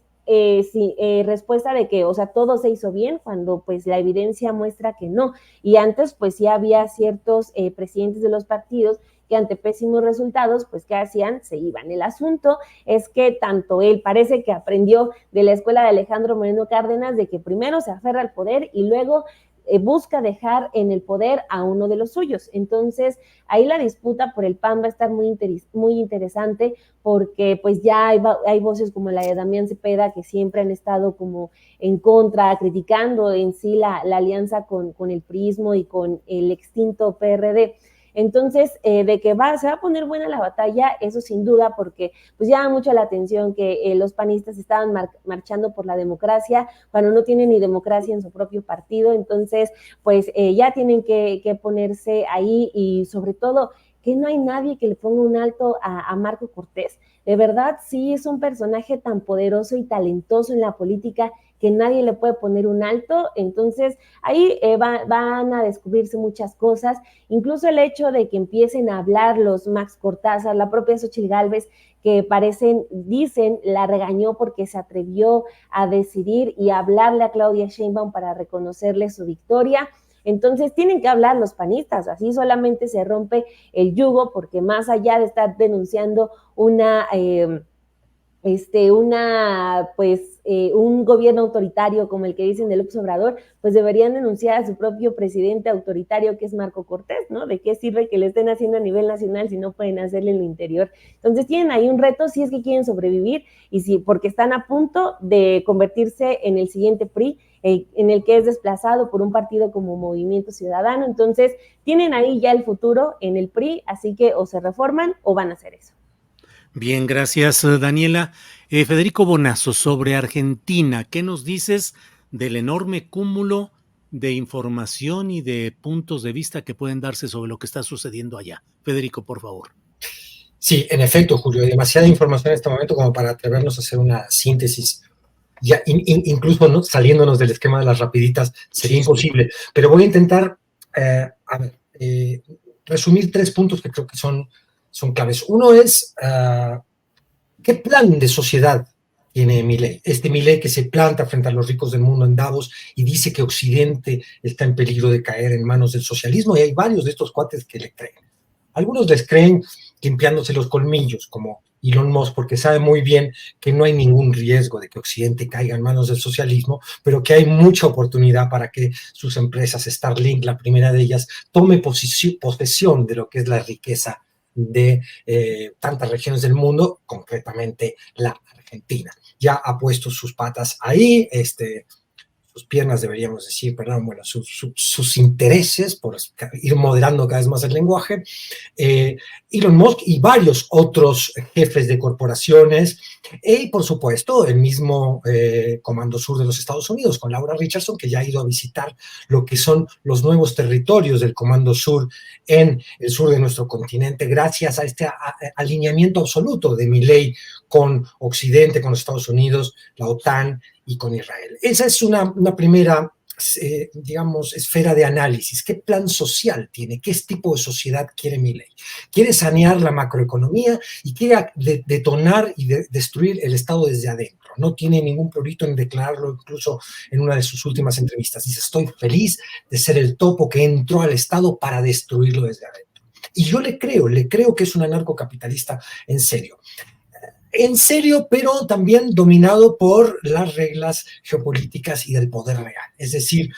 respuesta de que, o sea, todo se hizo bien, cuando pues la evidencia muestra que no. Y antes pues sí había ciertos presidentes de los partidos que ante pésimos resultados, pues ¿qué hacían? Se iban. El asunto es que tanto él parece que aprendió de la escuela de Alejandro Moreno Cárdenas, de que primero se aferra al poder y luego busca dejar en el poder a uno de los suyos. Entonces, ahí la disputa por el PAN va a estar muy interesante, porque pues ya hay voces como la de Damián Cepeda que siempre han estado como en contra, criticando en sí la alianza con el priismo y con el extinto PRD. Entonces, de que se va a poner buena la batalla, eso sin duda, porque pues llama mucho la atención que los panistas estaban marchando por la democracia cuando no tienen ni democracia en su propio partido. Entonces, pues ya tienen que ponerse ahí, y sobre todo que no hay nadie que le ponga un alto a Marco Cortés. De verdad, sí es un personaje tan poderoso y talentoso en la política que nadie le puede poner un alto. Entonces ahí van a descubrirse muchas cosas, incluso el hecho de que empiecen a hablar los Max Cortázar, la propia Xochitl Gálvez, que dicen, la regañó porque se atrevió a decidir y a hablarle a Claudia Sheinbaum para reconocerle su victoria. Entonces tienen que hablar los panistas, así solamente se rompe el yugo, porque más allá de estar denunciando un gobierno autoritario como el que dicen de López Obrador, pues deberían denunciar a su propio presidente autoritario, que es Marco Cortés, ¿no? ¿De qué sirve que le estén haciendo a nivel nacional si no pueden hacerle en lo interior? Entonces tienen ahí un reto si es que quieren sobrevivir, y porque están a punto de convertirse en el siguiente PRI, en el que es desplazado por un partido como Movimiento Ciudadano. Entonces tienen ahí ya el futuro en el PRI, así que o se reforman o van a hacer eso. Bien, gracias, Daniela. Federico Bonazo, sobre Argentina, ¿qué nos dices del enorme cúmulo de información y de puntos de vista que pueden darse sobre lo que está sucediendo allá? Federico, por favor. Sí, en efecto, Julio, hay demasiada información en este momento como para atrevernos a hacer una síntesis. Ya, incluso ¿no? saliéndonos del esquema de las rapiditas sería imposible, pero voy a intentar resumir 3 puntos que creo que son claves. Uno es, ¿qué plan de sociedad tiene Milei? Milei que se planta frente a los ricos del mundo en Davos y dice que Occidente está en peligro de caer en manos del socialismo, y hay varios de estos cuates que le creen. Algunos les creen limpiándose los colmillos, como Elon Musk, porque sabe muy bien que no hay ningún riesgo de que Occidente caiga en manos del socialismo, pero que hay mucha oportunidad para que sus empresas, Starlink, la primera de ellas, tome posesión de lo que es la riqueza de tantas regiones del mundo, concretamente la Argentina. Ya ha puesto sus patas ahí, sus piernas, deberíamos decir, perdón, bueno, sus intereses, por ir moderando cada vez más el lenguaje. Elon Musk y varios otros jefes de corporaciones, y por supuesto el mismo Comando Sur de los Estados Unidos, con Laura Richardson, que ya ha ido a visitar lo que son los nuevos territorios del Comando Sur en el sur de nuestro continente, gracias a este alineamiento absoluto de Milei con Occidente, con los Estados Unidos, la OTAN y con Israel. Esa es una primera, digamos, esfera de análisis. ¿Qué plan social tiene? ¿Qué tipo de sociedad quiere Milei? Quiere sanear la macroeconomía y quiere detonar y destruir el Estado desde adentro. No tiene ningún prurito en declararlo, incluso en una de sus últimas entrevistas. Dice, estoy feliz de ser el topo que entró al Estado para destruirlo desde adentro. Y yo le creo que es un anarcocapitalista en serio, pero también dominado por las reglas geopolíticas y del poder real. Es decir,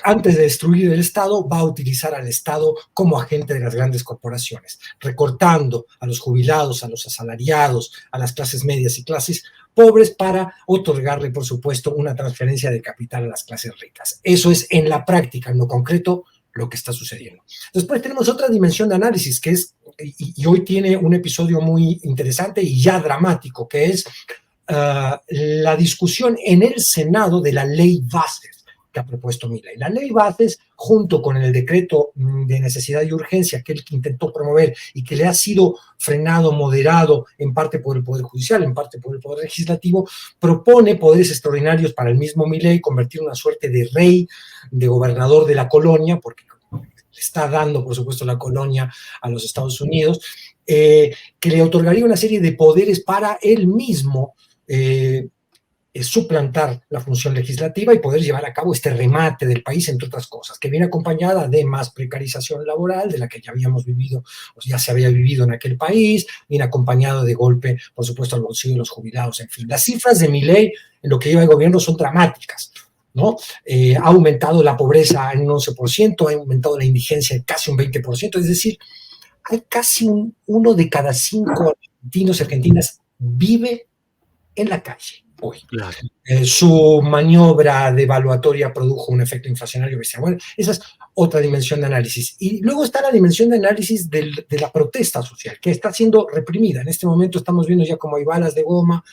antes de destruir el Estado, va a utilizar al Estado como agente de las grandes corporaciones, recortando a los jubilados, a los asalariados, a las clases medias y clases pobres, para otorgarle, por supuesto, una transferencia de capital a las clases ricas. Eso es en la práctica, en lo concreto, lo que está sucediendo. Después tenemos otra dimensión de análisis, que es, y hoy tiene un episodio muy interesante y ya dramático, que es la discusión en el Senado de la ley Vázquez, que ha propuesto Milei. La ley Bases, junto con el decreto de necesidad y urgencia que él intentó promover y que le ha sido frenado, moderado, en parte por el Poder Judicial, en parte por el Poder Legislativo, propone poderes extraordinarios para el mismo Milei, convertir una suerte de rey, de gobernador de la colonia, porque le está dando, por supuesto, la colonia a los Estados Unidos, que le otorgaría una serie de poderes para él mismo suplantar la función legislativa y poder llevar a cabo este remate del país, entre otras cosas, que viene acompañada de más precarización laboral, de la que ya habíamos vivido, o ya se había vivido en aquel país, viene acompañado de golpe, por supuesto, al bolsillo de los jubilados, en fin. Las cifras de Milei en lo que lleva el gobierno son dramáticas, ¿no? Ha aumentado la pobreza en un 11%, ha aumentado la indigencia en casi un 20%, es decir, hay casi uno de cada 5 argentinos y argentinas vive en la calle hoy. Claro. Su maniobra devaluatoria produjo un efecto inflacionario bestial. Bueno, esa es otra dimensión de análisis. Y luego está la dimensión de análisis de la protesta social, que está siendo reprimida. En este momento estamos viendo ya como hay balas de goma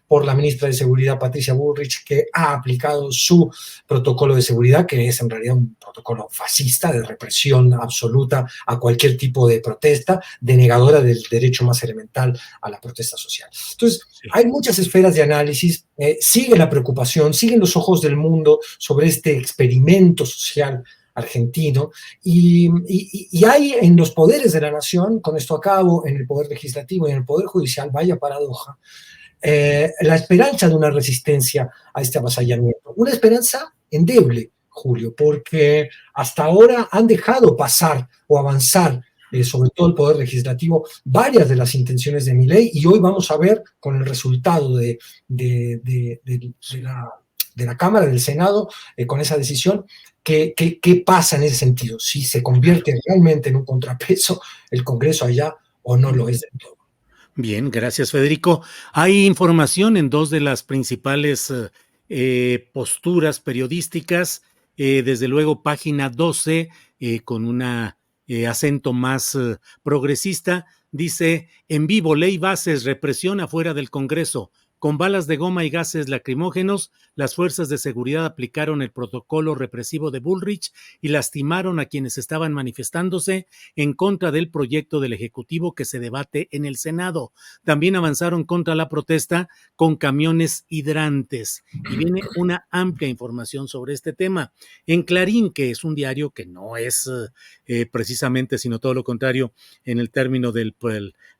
por la ministra de Seguridad, Patricia Bullrich, que ha aplicado su protocolo de seguridad, que es en realidad un protocolo fascista de represión absoluta a cualquier tipo de protesta, denegadora del derecho más elemental a la protesta social. Entonces, hay muchas esferas de análisis, sigue la preocupación, siguen los ojos del mundo sobre este experimento social argentino, y hay en los poderes de la nación, con esto acabo, en el poder legislativo y en el poder judicial, vaya paradoja, la esperanza de una resistencia a este avasallamiento. Una esperanza endeble, Julio, porque hasta ahora han dejado pasar o avanzar, sobre todo el Poder Legislativo, varias de las intenciones de Milei, y hoy vamos a ver con el resultado de la Cámara, del Senado, con esa decisión, qué pasa en ese sentido, si se convierte realmente en un contrapeso el Congreso allá o no lo es del todo. Bien, gracias, Federico. Hay información en dos de las principales posturas periodísticas, desde luego página 12, con un acento más progresista, dice: en vivo, ley Bases, represión afuera del Congreso. Con balas de goma y gases lacrimógenos, las fuerzas de seguridad aplicaron el protocolo represivo de Bullrich y lastimaron a quienes estaban manifestándose en contra del proyecto del Ejecutivo que se debate en el Senado. También avanzaron contra la protesta con camiones hidrantes. Y viene una amplia información sobre este tema. En Clarín, que es un diario que no es precisamente, sino todo lo contrario, en el término de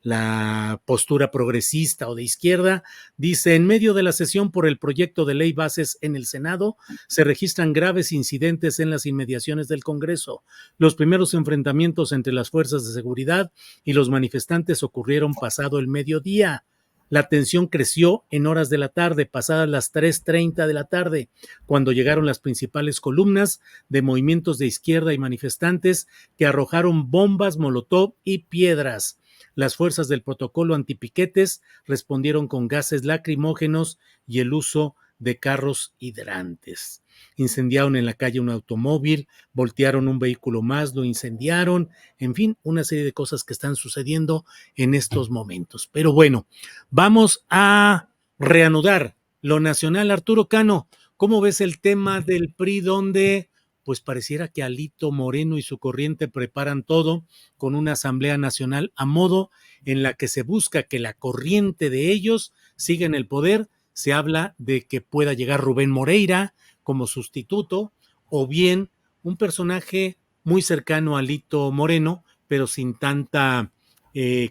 la postura progresista o de izquierda, dice: en medio de la sesión por el proyecto de ley Bases en el Senado, se registran graves incidentes en las inmediaciones del Congreso. Los primeros enfrentamientos entre las fuerzas de seguridad y los manifestantes ocurrieron pasado el mediodía. La tensión creció en horas de la tarde, pasadas las 3:30 de la tarde, cuando llegaron las principales columnas de movimientos de izquierda y manifestantes que arrojaron bombas molotov y piedras. Las fuerzas del protocolo antipiquetes respondieron con gases lacrimógenos y el uso de carros hidrantes. Incendiaron en la calle un automóvil, voltearon un vehículo más, lo incendiaron, en fin, una serie de cosas que están sucediendo en estos momentos. Pero bueno, vamos a reanudar lo nacional. Arturo Cano, ¿cómo ves el tema del PRI, donde pues pareciera que Alito Moreno y su corriente preparan todo con una Asamblea Nacional a modo, en la que se busca que la corriente de ellos siga en el poder? Se habla de que pueda llegar Rubén Moreira como sustituto, o bien un personaje muy cercano a Alito Moreno, pero sin tanta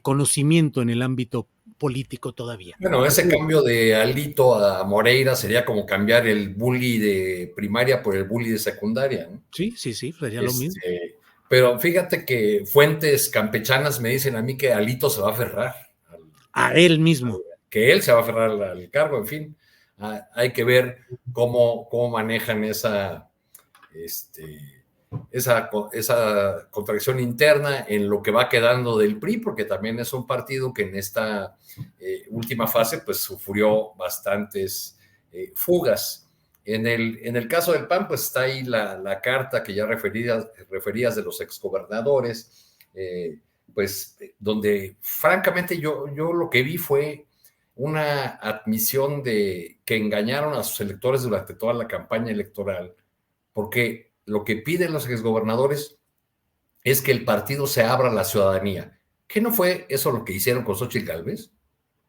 conocimiento en el ámbito político todavía. Bueno, ese cambio de Alito a Moreira sería como cambiar el bully de primaria por el bully de secundaria, ¿no? Sí, sería lo mismo. Pero fíjate que fuentes campechanas me dicen a mí que Alito se va a aferrar. A él mismo. Que él se va a aferrar al cargo, en fin. Hay que ver cómo manejan esa contracción interna en lo que va quedando del PRI, porque también es un partido que en esta última fase pues sufrió bastantes fugas. En el caso del PAN, pues está ahí la carta que ya referías de los exgobernadores, pues donde francamente yo lo que vi fue una admisión de que engañaron a sus electores durante toda la campaña electoral, porque lo que piden los exgobernadores es que el partido se abra a la ciudadanía. ¿Qué no fue eso lo que hicieron con Xóchitl Gálvez?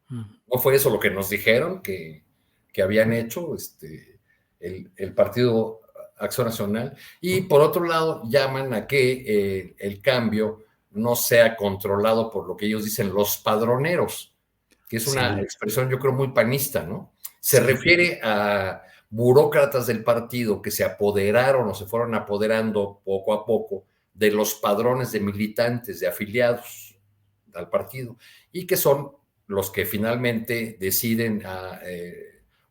¿No fue eso lo que nos dijeron que habían hecho el Partido Acción Nacional? Y por otro lado, llaman a que el cambio no sea controlado por lo que ellos dicen los padroneros, que es una expresión yo creo muy panista, ¿no? Se refiere a burócratas del partido que se apoderaron o se fueron apoderando poco a poco de los padrones de militantes, de afiliados al partido, y que son los que finalmente deciden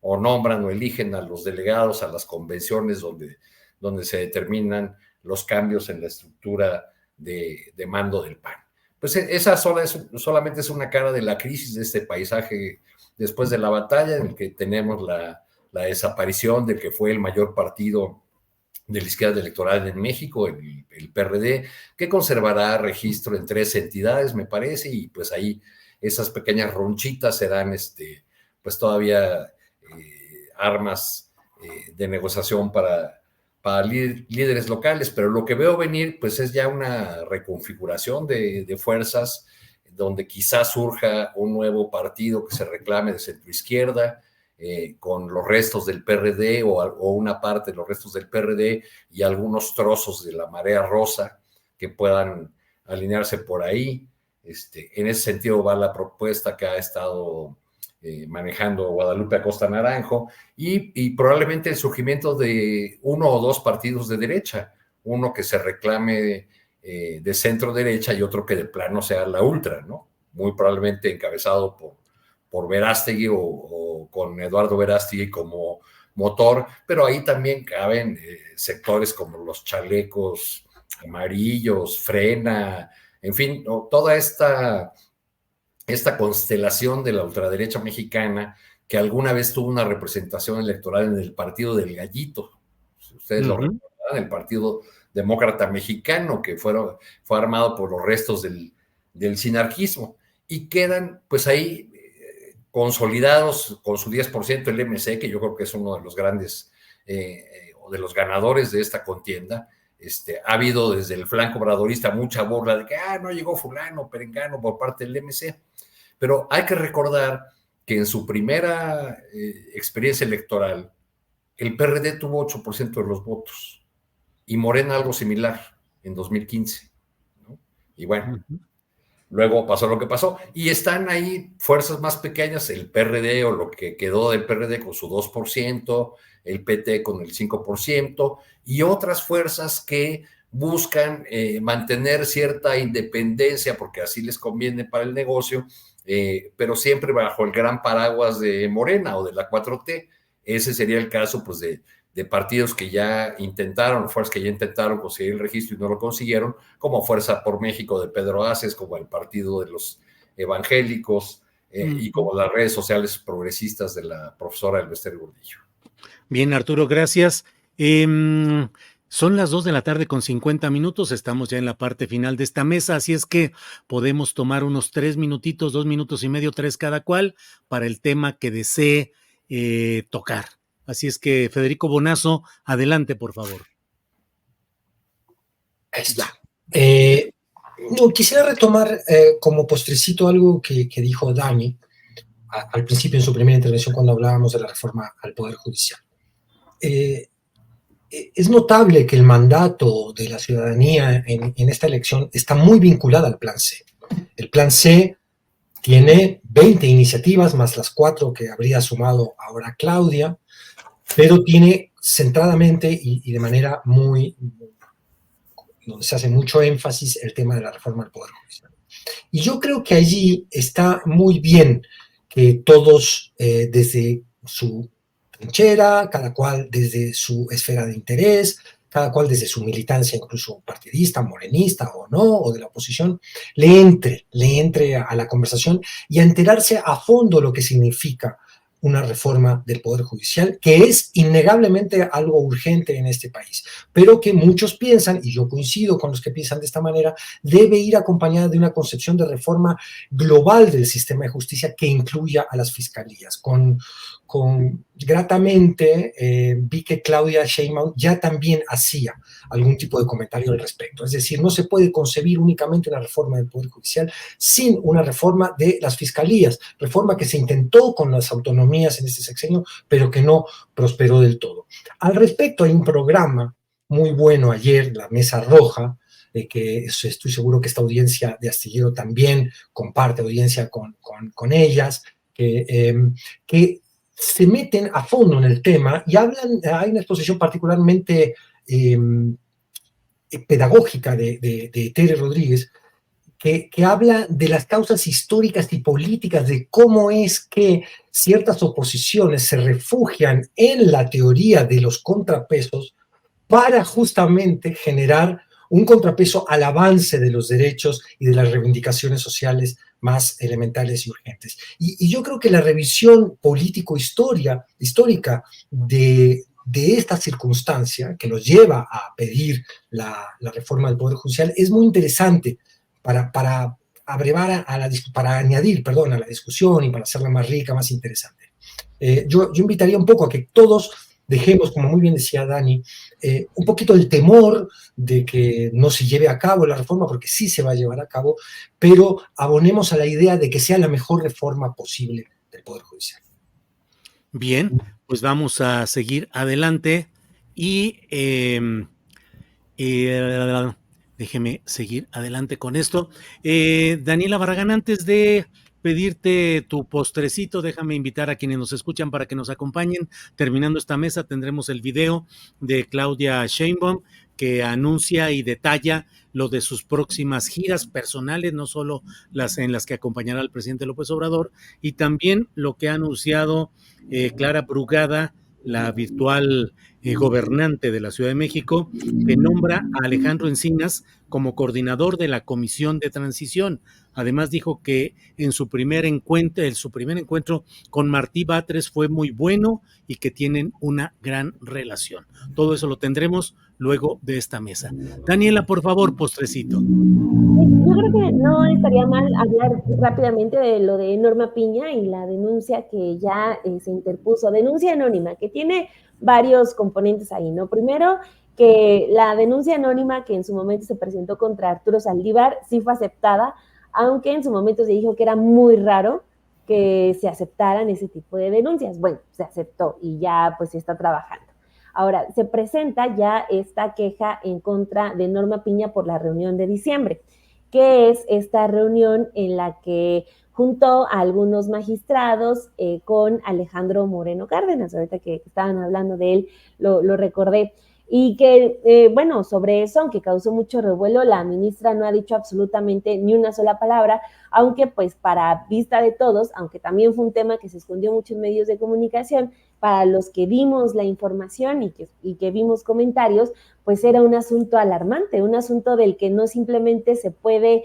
o nombran o eligen a los delegados a las convenciones donde se determinan los cambios en la estructura de mando del PAN. Pues esa solamente es una cara de la crisis de este paisaje después de la batalla, en el que tenemos la desaparición del que fue el mayor partido de la izquierda electoral en México, el PRD, que conservará registro en 3 entidades, me parece, y pues ahí esas pequeñas ronchitas serán pues todavía armas de negociación para líderes locales, pero lo que veo venir pues es ya una reconfiguración de fuerzas, donde quizás surja un nuevo partido que se reclame de centroizquierda, con los restos del PRD o una parte de los restos del PRD y algunos trozos de la marea rosa que puedan alinearse por ahí. En ese sentido va la propuesta que ha estado manejando Guadalupe Acosta Naranjo y probablemente el surgimiento de 1 o 2 partidos de derecha, uno que se reclame de centro derecha y otro que de plano sea la ultra, ¿no? Muy probablemente encabezado por Verástegui o con Eduardo Verástegui como motor, pero ahí también caben sectores como los chalecos amarillos, Frena, en fin, ¿no? Toda esta constelación de la ultraderecha mexicana que alguna vez tuvo una representación electoral en el Partido del Gallito. Si ustedes lo recordarán, el Partido Demócrata Mexicano, que fue armado por los restos del sinarquismo, y quedan pues ahí consolidados con su 10% el MC, que yo creo que es uno de los grandes o de los ganadores de esta contienda. Ha habido desde el flanco obradorista mucha burla de que no llegó fulano, perengano por parte del MC, pero hay que recordar que en su primera experiencia electoral el PRD tuvo 8% de los votos y Morena algo similar en 2015, ¿no? Y bueno, luego pasó lo que pasó, y están ahí fuerzas más pequeñas, el PRD o lo que quedó del PRD con su 2%, el PT con el 5%, y otras fuerzas que buscan mantener cierta independencia, porque así les conviene para el negocio, pero siempre bajo el gran paraguas de Morena o de la 4T. Ese sería el caso pues de partidos que ya intentaron, fuerzas que ya intentaron conseguir el registro y no lo consiguieron, como Fuerza por México de Pedro Aces, como el Partido de los Evangélicos, y como las redes sociales progresistas de la profesora Elvester Gordillo. Bien, Arturo, gracias. Son las 2 de la tarde con 50 minutos, estamos ya en la parte final de esta mesa, así es que podemos tomar unos 3 minutitos, 2 minutos y medio, 3 cada cual, para el tema que desee tocar. Así es que, Federico Bonazo, adelante, por favor. Ahí está. No, quisiera retomar como postrecito algo que dijo Dani al principio en su primera intervención cuando hablábamos de la reforma al Poder Judicial. Es notable que el mandato de la ciudadanía en esta elección está muy vinculado al Plan C. El Plan C tiene 20 iniciativas, más las 4 que habría sumado ahora Claudia, pero tiene centradamente y de manera donde se hace mucho énfasis el tema de la reforma del Poder Judicial. Y yo creo que allí está muy bien que todos desde su trinchera, cada cual desde su esfera de interés, cada cual desde su militancia, incluso partidista, morenista o no, o de la oposición, le entre a la conversación y a enterarse a fondo lo que significa una reforma del Poder Judicial, que es innegablemente algo urgente en este país, pero que muchos piensan, y yo coincido con los que piensan de esta manera, debe ir acompañada de una concepción de reforma global del sistema de justicia que incluya a las fiscalías, con gratamente vi que Claudia Sheinbaum ya también hacía algún tipo de comentario al respecto. Es decir, no se puede concebir únicamente una reforma del Poder Judicial sin una reforma de las fiscalías, reforma que se intentó con las autonomías en este sexenio, pero que no prosperó del todo. Al respecto, hay un programa muy bueno ayer, la Mesa Roja, que estoy seguro que esta audiencia de Astillero también comparte audiencia con ellas, que se meten a fondo en el tema y hablan, hay una exposición particularmente pedagógica de Tere Rodríguez, que habla de las causas históricas y políticas, de cómo es que ciertas oposiciones se refugian en la teoría de los contrapesos para justamente generar un contrapeso al avance de los derechos y de las reivindicaciones sociales más elementales y urgentes. Y yo creo que la revisión político-histórica de esta circunstancia que nos lleva a pedir la reforma del Poder Judicial es muy interesante para abrevar para añadir, a la discusión y para hacerla más rica, más interesante. Yo invitaría un poco a que todos dejemos, como muy bien decía Dani, un poquito el temor de que no se lleve a cabo la reforma, porque sí se va a llevar a cabo, pero abonemos a la idea de que sea la mejor reforma posible del Poder Judicial. Bien, pues vamos a seguir adelante y déjeme seguir adelante con esto. Daniela Barragán, antes de pedirte tu postrecito, déjame invitar a quienes nos escuchan para que nos acompañen. Terminando esta mesa tendremos el video de Claudia Sheinbaum, que anuncia y detalla lo de sus próximas giras personales, no solo las en las que acompañará al presidente López Obrador, y también lo que ha anunciado Clara Brugada, la virtual gobernante de la Ciudad de México, que nombra a Alejandro Encinas como coordinador de la Comisión de Transición. Además dijo que en su primer encuentro con Martí Batres fue muy bueno y que tienen una gran relación. Todo eso lo tendremos luego de esta mesa. Daniela, por favor, postrecito. Yo creo que no estaría mal hablar rápidamente de lo de Norma Piña y la denuncia que ya se interpuso, denuncia anónima, que tiene varios componentes ahí, ¿no? Primero, que la denuncia anónima que en su momento se presentó contra Arturo Saldívar sí fue aceptada, aunque en su momento se dijo que era muy raro que se aceptaran ese tipo de denuncias. Bueno, se aceptó y ya pues se está trabajando. Ahora, se presenta ya esta queja en contra de Norma Piña por la reunión de diciembre, que es esta reunión en la que juntó a algunos magistrados con Alejandro Moreno Cárdenas, ahorita que estaban hablando de él, lo recordé, y que, bueno, sobre eso, aunque causó mucho revuelo, la ministra no ha dicho absolutamente ni una sola palabra, aunque pues para vista de todos, aunque también fue un tema que se escondió mucho en medios de comunicación, para los que vimos la información y que vimos comentarios, pues era un asunto alarmante, un asunto del que no simplemente se puede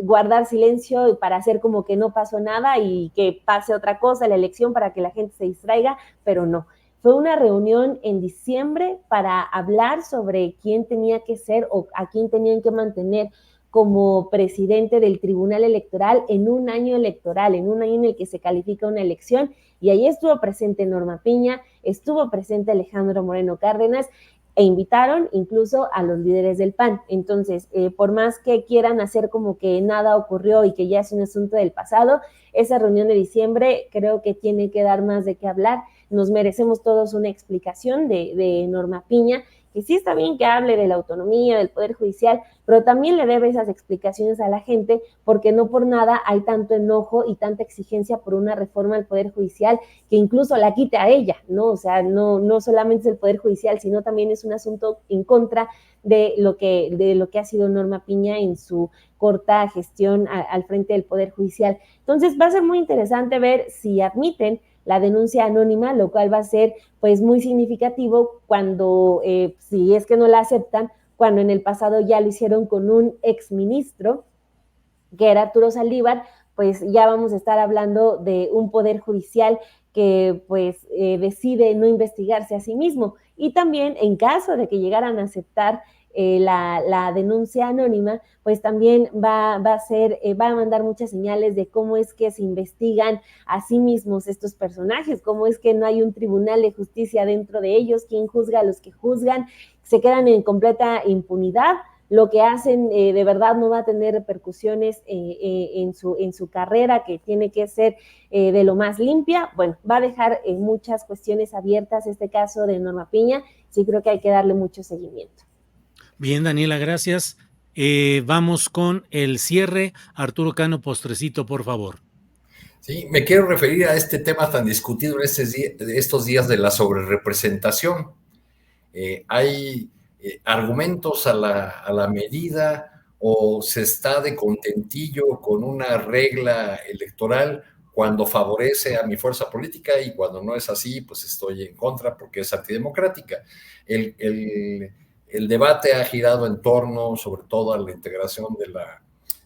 guardar silencio para hacer como que no pasó nada y que pase otra cosa, la elección, para que la gente se distraiga, pero no. Fue una reunión en diciembre para hablar sobre quién tenía que ser o a quién tenían que mantener como presidente del Tribunal Electoral en un año electoral, en un año en el que se califica una elección, y ahí estuvo presente Norma Piña, estuvo presente Alejandro Moreno Cárdenas, e invitaron incluso a los líderes del PAN. Entonces, por más que quieran hacer como que nada ocurrió y que ya es un asunto del pasado, esa reunión de diciembre creo que tiene que dar más de qué hablar. Nos merecemos todos una explicación de Norma Piña, que sí está bien que hable de la autonomía del Poder Judicial, pero también le debe esas explicaciones a la gente, porque no por nada hay tanto enojo y tanta exigencia por una reforma del Poder Judicial que incluso la quite a ella, ¿no? O sea, no solamente es el Poder Judicial, sino también es un asunto en contra de lo que ha sido Norma Piña en su corta gestión al frente del Poder Judicial. Entonces va a ser muy interesante ver si admiten la denuncia anónima, lo cual va a ser pues muy significativo cuando, si es que no la aceptan, cuando en el pasado ya lo hicieron con un exministro, que era Arturo Saldívar, pues ya vamos a estar hablando de un poder judicial que pues decide no investigarse a sí mismo. Y también en caso de que llegaran a aceptar la denuncia anónima, pues también va a mandar muchas señales de cómo es que se investigan a sí mismos estos personajes, cómo es que no hay un tribunal de justicia dentro de ellos, quién juzga a los que juzgan, se quedan en completa impunidad. Lo que hacen de verdad no va a tener repercusiones en su carrera, que tiene que ser de lo más limpia. Bueno, va a dejar muchas cuestiones abiertas este caso de Norma Piña. Sí, creo que hay que darle mucho seguimiento. Bien, Daniela, gracias. Vamos con el cierre. Arturo Cano, postrecito, por favor. Sí, me quiero referir a este tema tan discutido en estos días de la sobrerepresentación. Hay argumentos a la medida, o se está de contentillo con una regla electoral cuando favorece a mi fuerza política, y cuando no es así, pues estoy en contra porque es antidemocrática. El debate ha girado en torno sobre todo a la integración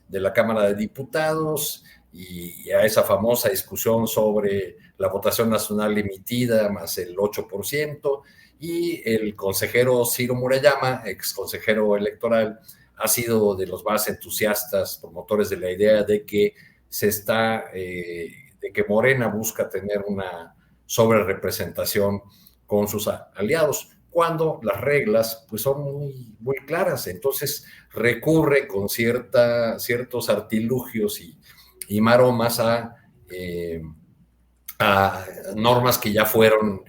de la Cámara de Diputados y a esa famosa discusión sobre la votación nacional emitida más el 8%, y el consejero Ciro Murayama, ex consejero electoral, ha sido de los más entusiastas, promotores de la idea de que de que Morena busca tener una sobrerepresentación con sus aliados, cuando las reglas pues son muy claras. Entonces recurre con ciertos artilugios y maromas a normas que ya fueron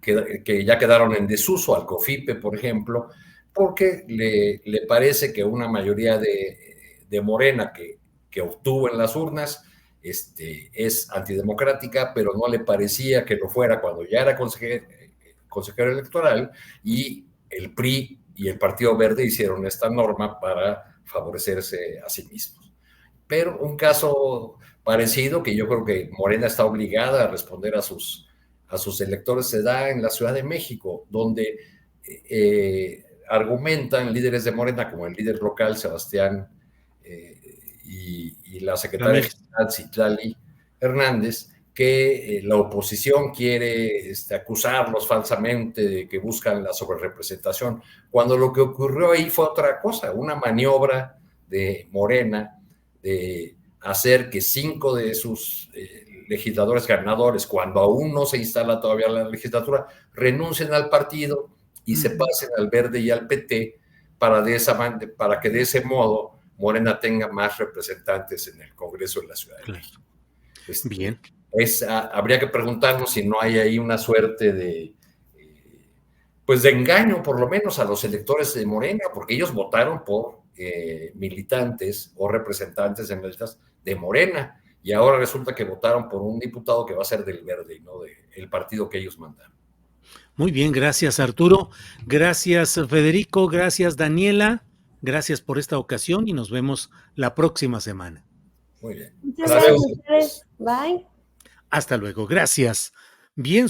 que ya quedaron en desuso, al COFIPE, por ejemplo, porque le parece que una mayoría de Morena que obtuvo en las urnas es antidemocrática, pero no le parecía que lo fuera cuando ya era consejero electoral, y el PRI y el Partido Verde hicieron esta norma para favorecerse a sí mismos. Pero un caso parecido, que yo creo que Morena está obligada a responder a sus electores, se da en la Ciudad de México, donde argumentan líderes de Morena, como el líder local Sebastián y la secretaria general Citlali Hernández, que la oposición quiere acusarlos falsamente de que buscan la sobrerepresentación, cuando lo que ocurrió ahí fue otra cosa, una maniobra de Morena de hacer que 5 de sus legisladores ganadores, cuando aún no se instala todavía la legislatura, renuncien al partido y se pasen al Verde y al PT, para que de ese modo Morena tenga más representantes en el Congreso de la Ciudad de México. Bien. Habría que preguntarnos si no hay ahí una suerte de engaño, por lo menos, a los electores de Morena, porque ellos votaron por militantes o representantes en listas de Morena, y ahora resulta que votaron por un diputado que va a ser del Verde y no del partido que ellos mandaron. Muy bien, gracias Arturo, gracias Federico, gracias Daniela, gracias por esta ocasión y nos vemos la próxima semana. Muy bien. Muchas gracias a ustedes. Bye. Hasta luego, gracias. Bien.